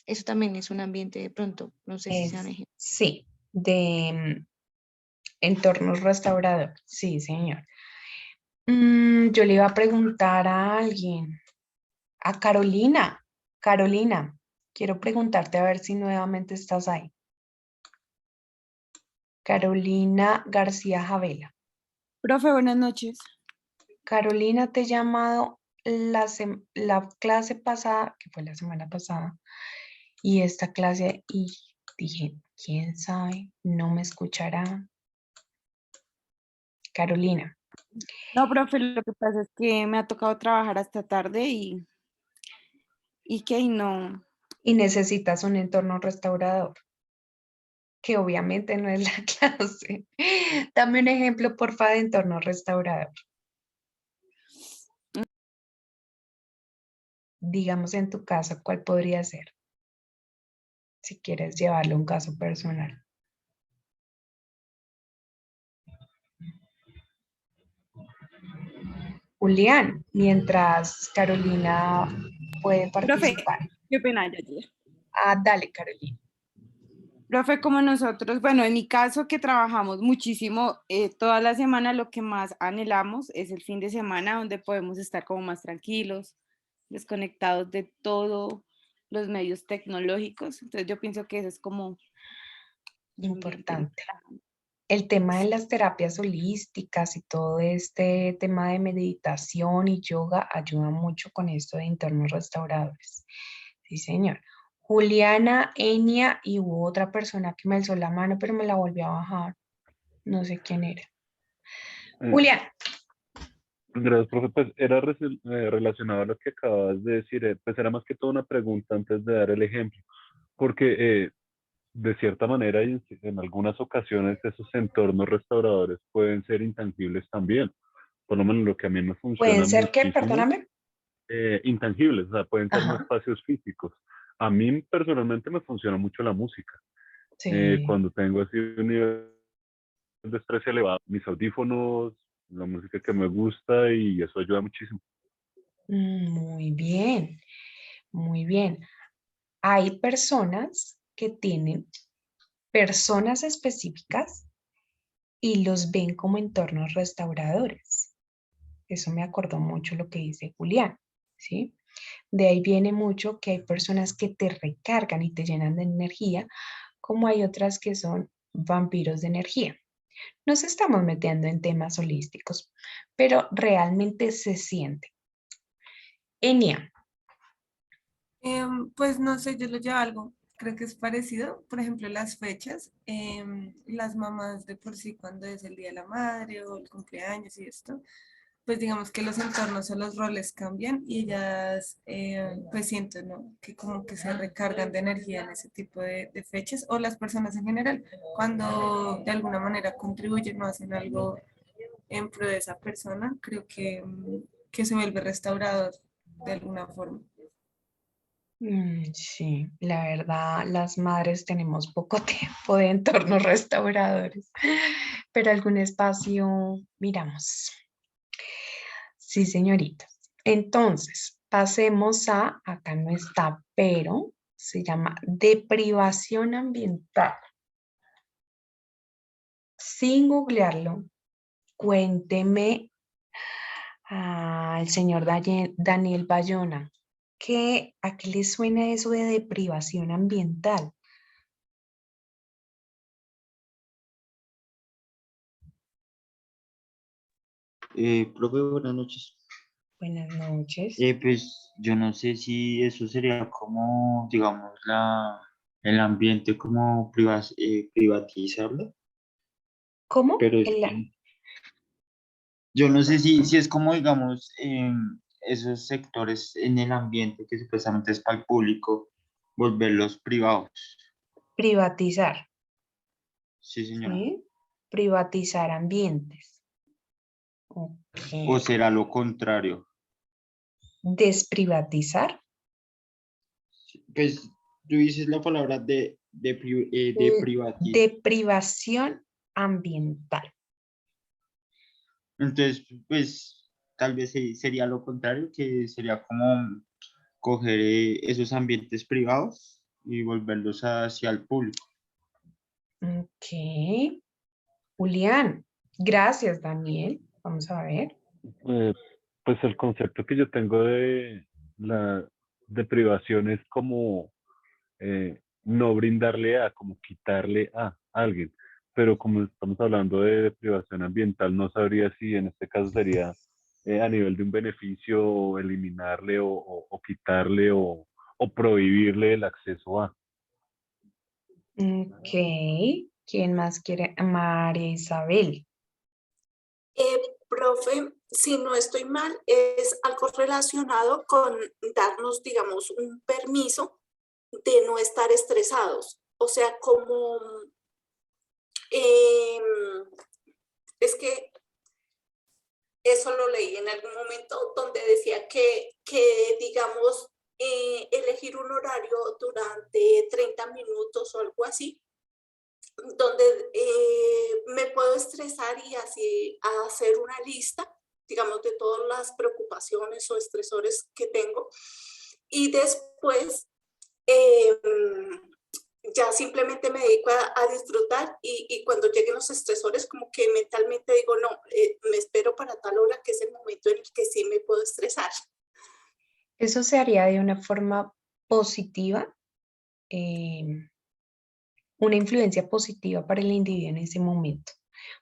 Eso también es un ambiente de pronto, no sé si sean ejemplos. Sí, de entornos restauradores. Sí, señor. Yo le iba a preguntar a alguien, a Carolina. Carolina, quiero preguntarte a ver si nuevamente estás ahí. Carolina García Javela. Profe, buenas noches. Carolina, te he llamado la clase pasada, que fue la semana pasada, y esta clase, y dije, ¿quién sabe? No me escuchará. Carolina. No, profe, lo que pasa es que me ha tocado trabajar hasta tarde y que no. Y necesitas un entorno restaurador, que obviamente no es la clase. Dame un ejemplo, porfa, de entorno restaurador. Digamos en tu caso, ¿cuál podría ser? Si quieres llevarlo a un caso personal. Julián, mientras Carolina puede Profe, participar. qué pena, ya. Dale, Carolina. Profe, como nosotros, bueno, en mi caso que trabajamos muchísimo toda la semana, lo que más anhelamos es el fin de semana donde podemos estar como más tranquilos, desconectados de todos los medios tecnológicos. Entonces yo pienso que eso es como importante. El tema de las terapias holísticas y todo este tema de meditación y yoga ayuda mucho con esto de entornos restauradores. Sí, señor. Juliana, Enia y hubo otra persona que me alzó la mano, pero me la volvió a bajar. No sé quién era. Julián. Gracias, profe. Pues era relacionado a lo que acabas de decir. Pues era más que todo una pregunta antes de dar el ejemplo. Porque de cierta manera y en algunas ocasiones esos entornos restauradores pueden ser intangibles también. Por lo menos lo que a mí me funciona ¿Pueden ser qué? muchísimo, Perdóname. intangibles, o sea, pueden ser no Ajá. espacios físicos. A mí personalmente me funciona mucho la música. Sí. Cuando tengo así un nivel de estrés elevado, mis audífonos, la música que me gusta y eso ayuda muchísimo. Muy bien, muy bien. Hay personas que tienen personas específicas y los ven como entornos restauradores. Eso me acordó mucho lo que dice Julián, ¿sí? De ahí viene mucho que hay personas que te recargan y te llenan de energía, como hay otras que son vampiros de energía. Nos estamos metiendo en temas holísticos, pero realmente se siente. Enia. Pues no sé, yo lo llevo algo, creo que es parecido, por ejemplo, las fechas, las mamás de por sí cuando es el Día de la Madre o el cumpleaños y esto, pues digamos que los entornos o los roles cambian y ellas pues siento, ¿no? Que como que se recargan de energía en ese tipo de fechas o las personas en general, cuando de alguna manera contribuyen o hacen algo en pro de esa persona, creo que se vuelve restaurador de alguna forma. Sí, la verdad, las madres tenemos poco tiempo de entornos restauradores, pero algún espacio miramos. Sí, señorita. Entonces, pasemos a, acá no está, pero se llama deprivación ambiental. Sin googlearlo, cuénteme al señor Daniel Bayona, ¿a qué le suena eso de deprivación ambiental? Profe, buenas noches. Buenas noches. Pues yo no sé si eso sería como, digamos, el ambiente como privatizarlo, ¿Cómo? pero yo no sé si es como, digamos, esos sectores en el ambiente que supuestamente es para el público, volverlos privados. Privatizar. Sí, señora. ¿Sí? Privatizar ambientes. ¿O será lo contrario? Desprivatizar. Pues tú dices la palabra de privatizar. Deprivación ambiental. Entonces, pues tal vez sería lo contrario, que sería como coger esos ambientes privados y volverlos hacia el público. Ok. Julián, gracias, Daniel. Vamos a ver. Pues el concepto que yo tengo de la deprivación es como no brindarle a, como quitarle a alguien. Pero como estamos hablando de deprivación ambiental, no sabría si en este caso sería a nivel de un beneficio eliminarle o quitarle o prohibirle el acceso a. Ok. ¿Quién más quiere? María Isabel. Profe, si no estoy mal, es algo relacionado con darnos, digamos, un permiso de no estar estresados. O sea, como es que eso lo leí en algún momento donde decía que digamos, elegir un horario durante 30 minutos o algo así, donde me puedo estresar y así hacer una lista, digamos, de todas las preocupaciones o estresores que tengo. Y después ya simplemente me dedico a disfrutar y cuando lleguen los estresores como que mentalmente digo, no, me espero para tal hora que es el momento en el que sí me puedo estresar. Eso se haría de una forma positiva, una influencia positiva para el individuo en ese momento,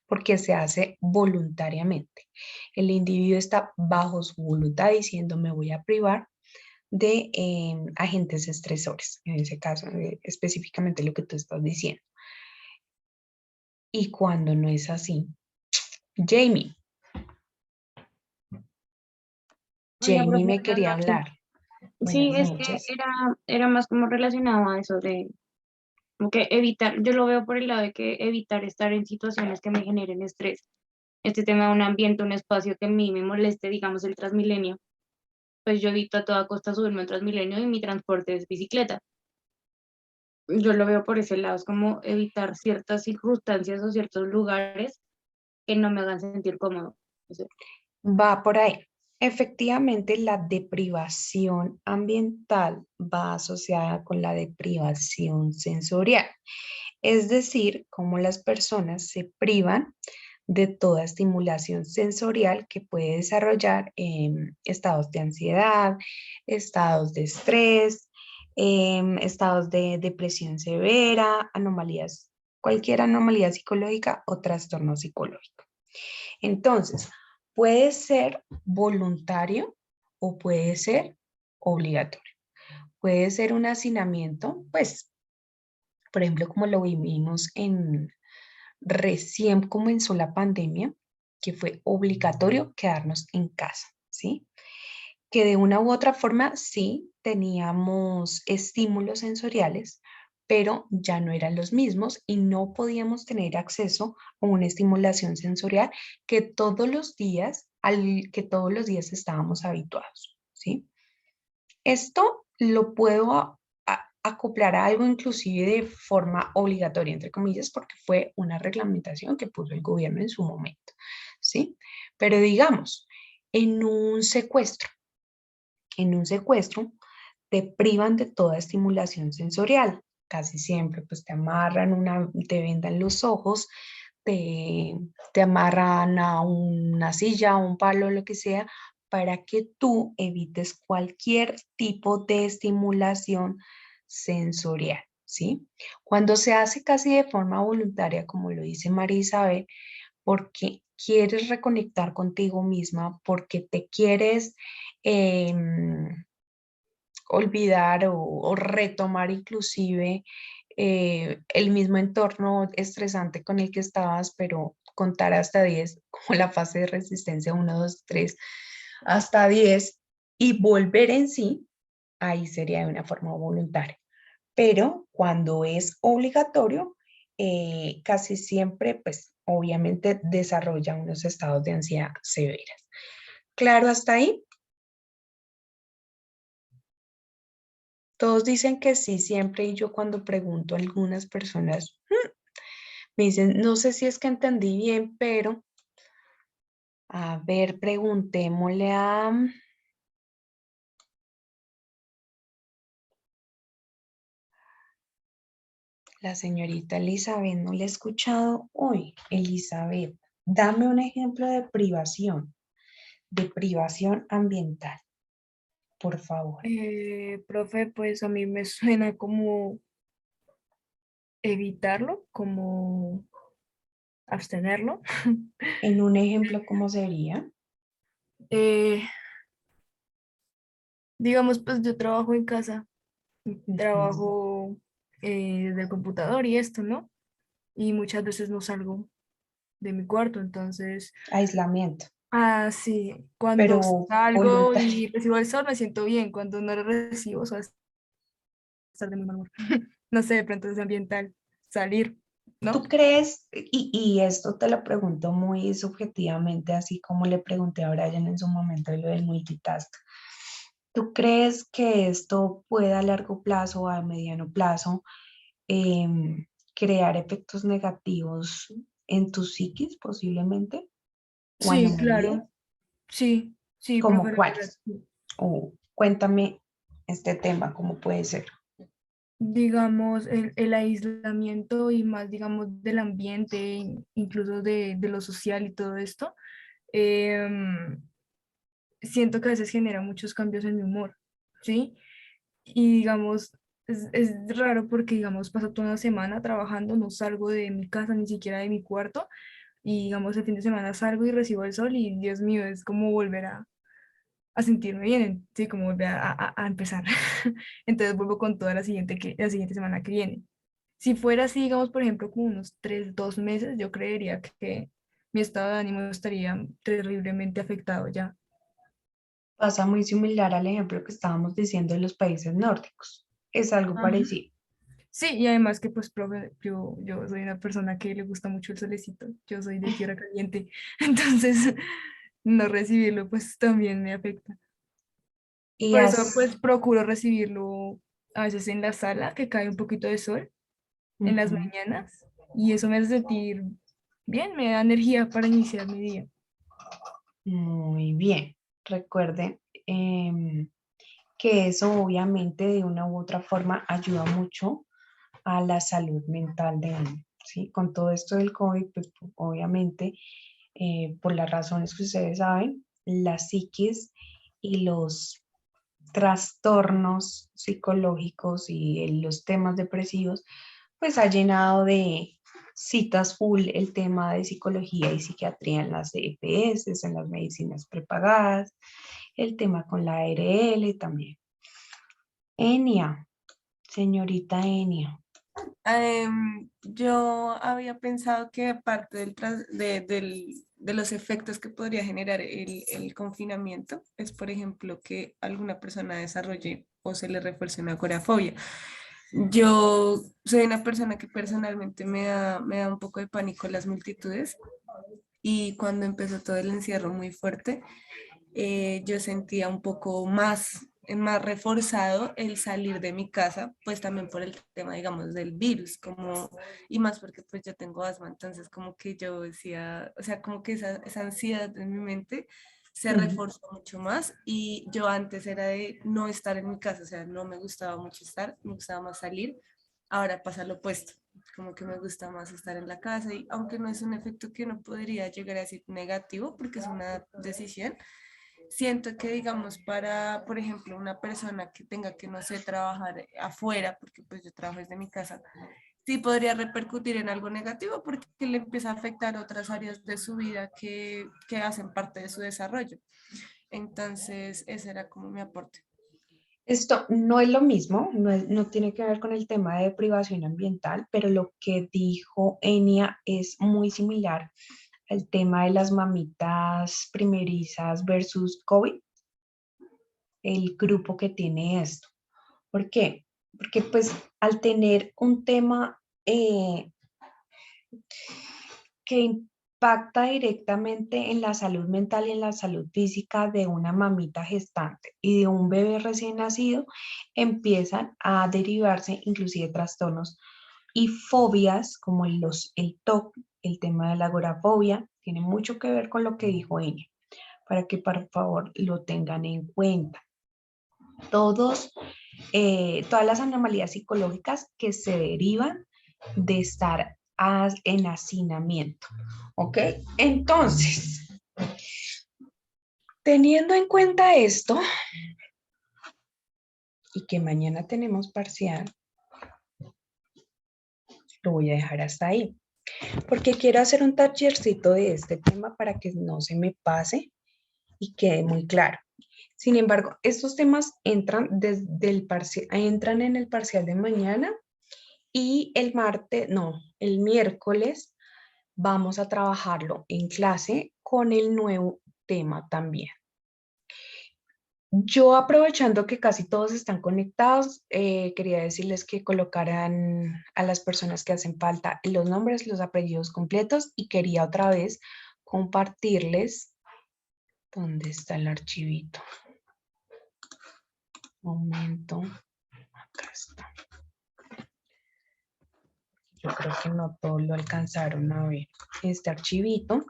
porque se hace voluntariamente. El individuo está bajo su voluntad diciendo me voy a privar de agentes estresores, en ese caso específicamente lo que tú estás diciendo. Y cuando no es así, Jamie. Hola, Jamie profe, me buenas quería noches. hablar. Sí, Buenas es que noches. era más como relacionado a eso de como que evitar, yo lo veo por el lado de que evitar estar en situaciones que me generen estrés. Este tema de un ambiente, un espacio que a mí me moleste, digamos el Transmilenio, pues yo evito a toda costa subirme al Transmilenio y mi transporte es bicicleta. Yo lo veo por ese lado, es como evitar ciertas circunstancias o ciertos lugares que no me hagan sentir cómodo. O sea, Va por ahí. Efectivamente, la deprivación ambiental va asociada con la deprivación sensorial, es decir, cómo las personas se privan de toda estimulación sensorial que puede desarrollar estados de ansiedad, estados de estrés, estados de depresión severa, anomalías, cualquier anomalía psicológica o trastorno psicológico. Entonces, puede ser voluntario o puede ser obligatorio. Puede ser un hacinamiento, pues, por ejemplo, como lo vivimos recién comenzó la pandemia, que fue obligatorio quedarnos en casa, ¿sí? Que de una u otra forma sí teníamos estímulos sensoriales, pero ya no eran los mismos y no podíamos tener acceso a una estimulación sensorial que todos los días, que todos los días estábamos habituados, ¿sí? Esto lo puedo acoplar a algo inclusive de forma obligatoria, entre comillas, porque fue una reglamentación que puso el gobierno en su momento, ¿sí? Pero digamos, en un secuestro, En un secuestro te privan de toda estimulación sensorial. Casi siempre pues te amarran, te vendan los ojos, te amarran a una silla, a un palo, lo que sea, para que tú evites cualquier tipo de estimulación sensorial, ¿sí? Cuando se hace casi de forma voluntaria, como lo dice María Isabel, porque quieres reconectar contigo misma, porque te quieres olvidar o retomar inclusive el mismo entorno estresante con el que estabas, pero contar hasta 10, como la fase de resistencia 1, 2, 3, hasta 10 y volver en sí, ahí sería de una forma voluntaria. Pero cuando es obligatorio, casi siempre, pues obviamente desarrolla unos estados de ansiedad severas. ¿Claro hasta ahí? Todos dicen que sí siempre y yo cuando pregunto a algunas personas, me dicen, no sé si es que entendí bien, pero a ver, preguntémosle a la señorita Elizabeth, no le he escuchado hoy. Elizabeth, dame un ejemplo de privación ambiental, por favor. Profe, pues a mí me suena como evitarlo, como abstenerlo. En un ejemplo, ¿cómo sería? Eh, digamos, pues yo trabajo en casa, trabajo desde el computador y esto, ¿no? Y muchas veces no salgo de mi cuarto, entonces... Aislamiento. Ah, sí, cuando Pero salgo voluntario. y recibo el sol me siento bien, cuando no lo recibo, suelo estar de muy mal humor. No sé, de pronto es ambiental, salir, ¿no? ¿Tú crees, y esto te lo pregunto muy subjetivamente, así como le pregunté a Brian en su momento de lo del multitask, ¿tú crees que esto pueda a largo plazo o a mediano plazo crear efectos negativos en tu psiquis posiblemente? ¿O Sí, anomalías? claro, sí, sí, ¿Cómo profe, la verdad, cuáles? sí. O cuéntame este tema, ¿cómo puede ser? Digamos, el aislamiento y más, digamos, del ambiente, incluso de lo social y todo esto, em, siento que a veces genera muchos cambios en mi humor, ¿sí? Y digamos, es raro porque, digamos, paso toda una semana trabajando, no salgo de mi casa, ni siquiera de mi cuarto, y digamos, el fin de semana salgo y recibo el sol y Dios mío, es como volver a sentirme bien, sí, como volver a empezar. Entonces vuelvo con toda la siguiente semana que viene. Si fuera así, digamos, por ejemplo, como unos 2 meses, yo creería que mi estado de ánimo estaría terriblemente afectado ya. Pasa muy similar al ejemplo que estábamos diciendo en los países nórdicos. Es algo Ajá. parecido. Sí, y además que pues, profe, yo soy una persona que le gusta mucho el solecito, yo soy de tierra caliente, entonces no recibirlo pues también me afecta. Y Por eso pues procuro recibirlo a veces en la sala, que cae un poquito de sol en las Ujú. mañanas, y eso me hace sentir bien, me da energía para iniciar mi día. Muy bien. Recuerden que eso obviamente de una u otra forma ayuda mucho a la salud mental de uno, ¿sí? Con todo esto del COVID, pues obviamente, por las razones que ustedes saben, la psiquis y los trastornos psicológicos y los temas depresivos, pues ha llenado de citas full el tema de psicología y psiquiatría en las EPS, en las medicinas prepagadas, el tema con la ARL también. Enia, señorita Enia. Yo había pensado que parte de los efectos que podría generar el confinamiento es, por ejemplo, que alguna persona desarrolle o se le refuerce una agorafobia. Yo soy una persona que personalmente me da un poco de pánico las multitudes y cuando empezó todo el encierro muy fuerte, yo sentía un poco más reforzado el salir de mi casa, pues también por el tema, digamos, del virus, como, y más porque pues yo tengo asma, entonces como que yo decía, o sea, como que esa ansiedad en mi mente se reforzó mucho más y yo antes era de no estar en mi casa, o sea, no me gustaba mucho estar, me gustaba más salir, ahora pasa lo opuesto, como que me gusta más estar en la casa y aunque no es un efecto que uno podría llegar a decir negativo porque es una decisión, siento que digamos para, por ejemplo, una persona que tenga que, no sé, trabajar afuera, porque pues yo trabajo desde mi casa, sí podría repercutir en algo negativo porque le empieza a afectar otras áreas de su vida que hacen parte de su desarrollo. Entonces, ese era como mi aporte. Esto no es lo mismo, no tiene que ver con el tema de privación ambiental, pero lo que dijo Enia es muy similar al tema de las mamitas primerizas versus COVID, el grupo que tiene esto. ¿Por qué? Porque pues al tener un tema que impacta directamente en la salud mental y en la salud física de una mamita gestante y de un bebé recién nacido, empiezan a derivarse inclusive trastornos y fobias como el TOC, el tema de la agorafobia, tiene mucho que ver con lo que dijo ella, para que por favor lo tengan en cuenta. Todas las anomalías psicológicas que se derivan de estar en hacinamiento, ¿ok? Entonces, teniendo en cuenta esto y que mañana tenemos parcial, lo voy a dejar hasta ahí, porque quiero hacer un tallercito de este tema para que no se me pase y quede muy claro. Sin embargo, estos temas entran desde el parcial, entran en el parcial de mañana y el miércoles vamos a trabajarlo en clase con el nuevo tema también. Yo, aprovechando que casi todos están conectados, quería decirles que colocaran a las personas que hacen falta los nombres, los apellidos completos y quería otra vez compartirles dónde está el archivito. Momento, acá está. Yo creo que no todos lo alcanzaron a ver. Este archivito,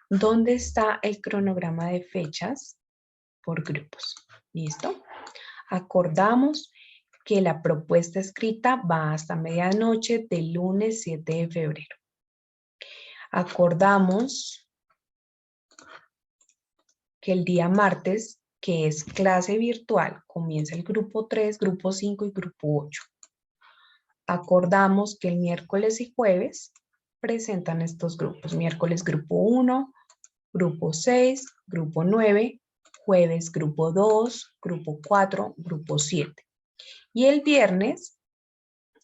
donde está el cronograma de fechas por grupos. ¿Listo? Acordamos que la propuesta escrita va hasta medianoche del lunes 7 de febrero. Acordamos que el día martes, que es clase virtual, comienza el grupo 3, grupo 5 y grupo 8. Acordamos que el miércoles y jueves presentan estos grupos. Miércoles grupo 1, grupo 6, grupo 9, jueves grupo 2, grupo 4, grupo 7. Y el viernes,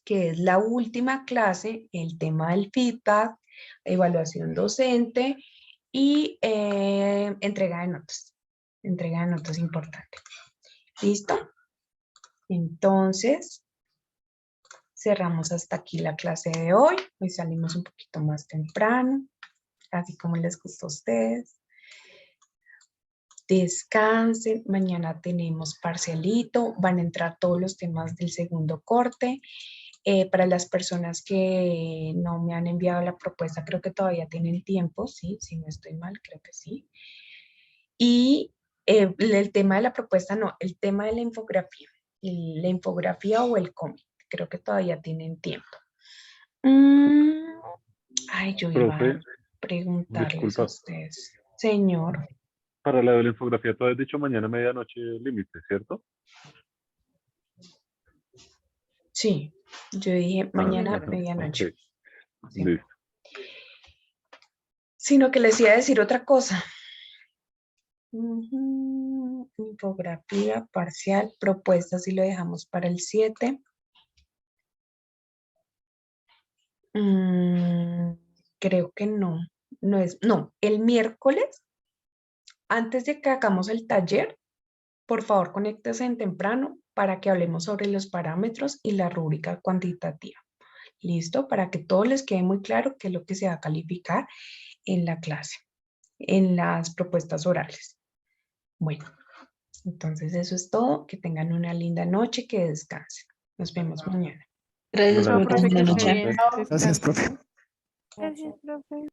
que es la última clase, el tema del feedback, evaluación docente y entrega de notas. Entrega de notas importante. ¿Listo? Entonces, cerramos hasta aquí la clase de hoy. Hoy salimos un poquito más temprano, así como les gustó a ustedes. Descansen, mañana tenemos parcialito, van a entrar todos los temas del segundo corte. Para las personas que no me han enviado la propuesta, creo que todavía tienen tiempo, ¿sí? Si no estoy mal, creo que sí. Y el tema de la propuesta, no, el tema de la infografía. La infografía o el cómic, creo que todavía tienen tiempo. Ay, yo iba a preguntarles disculpa. a ustedes. Señor. Para la de la infografía, tú has dicho mañana medianoche límite, ¿cierto? Sí, yo dije mañana medianoche. Okay. Sí. Listo. Sino que les iba a decir otra cosa. Infografía parcial, propuestas, y lo dejamos para el 7. Creo que no. No, el miércoles, antes de que hagamos el taller, por favor, conéctese en temprano para que hablemos sobre los parámetros y la rúbrica cuantitativa. ¿Listo? Para que todos les quede muy claro qué es lo que se va a calificar en la clase, en las propuestas orales. Bueno, entonces eso es todo. Que tengan una linda noche, que descansen. Nos vemos mañana. Gracias, profe. Buenas Que esté noches. bien. Gracias, profe. Gracias, profe.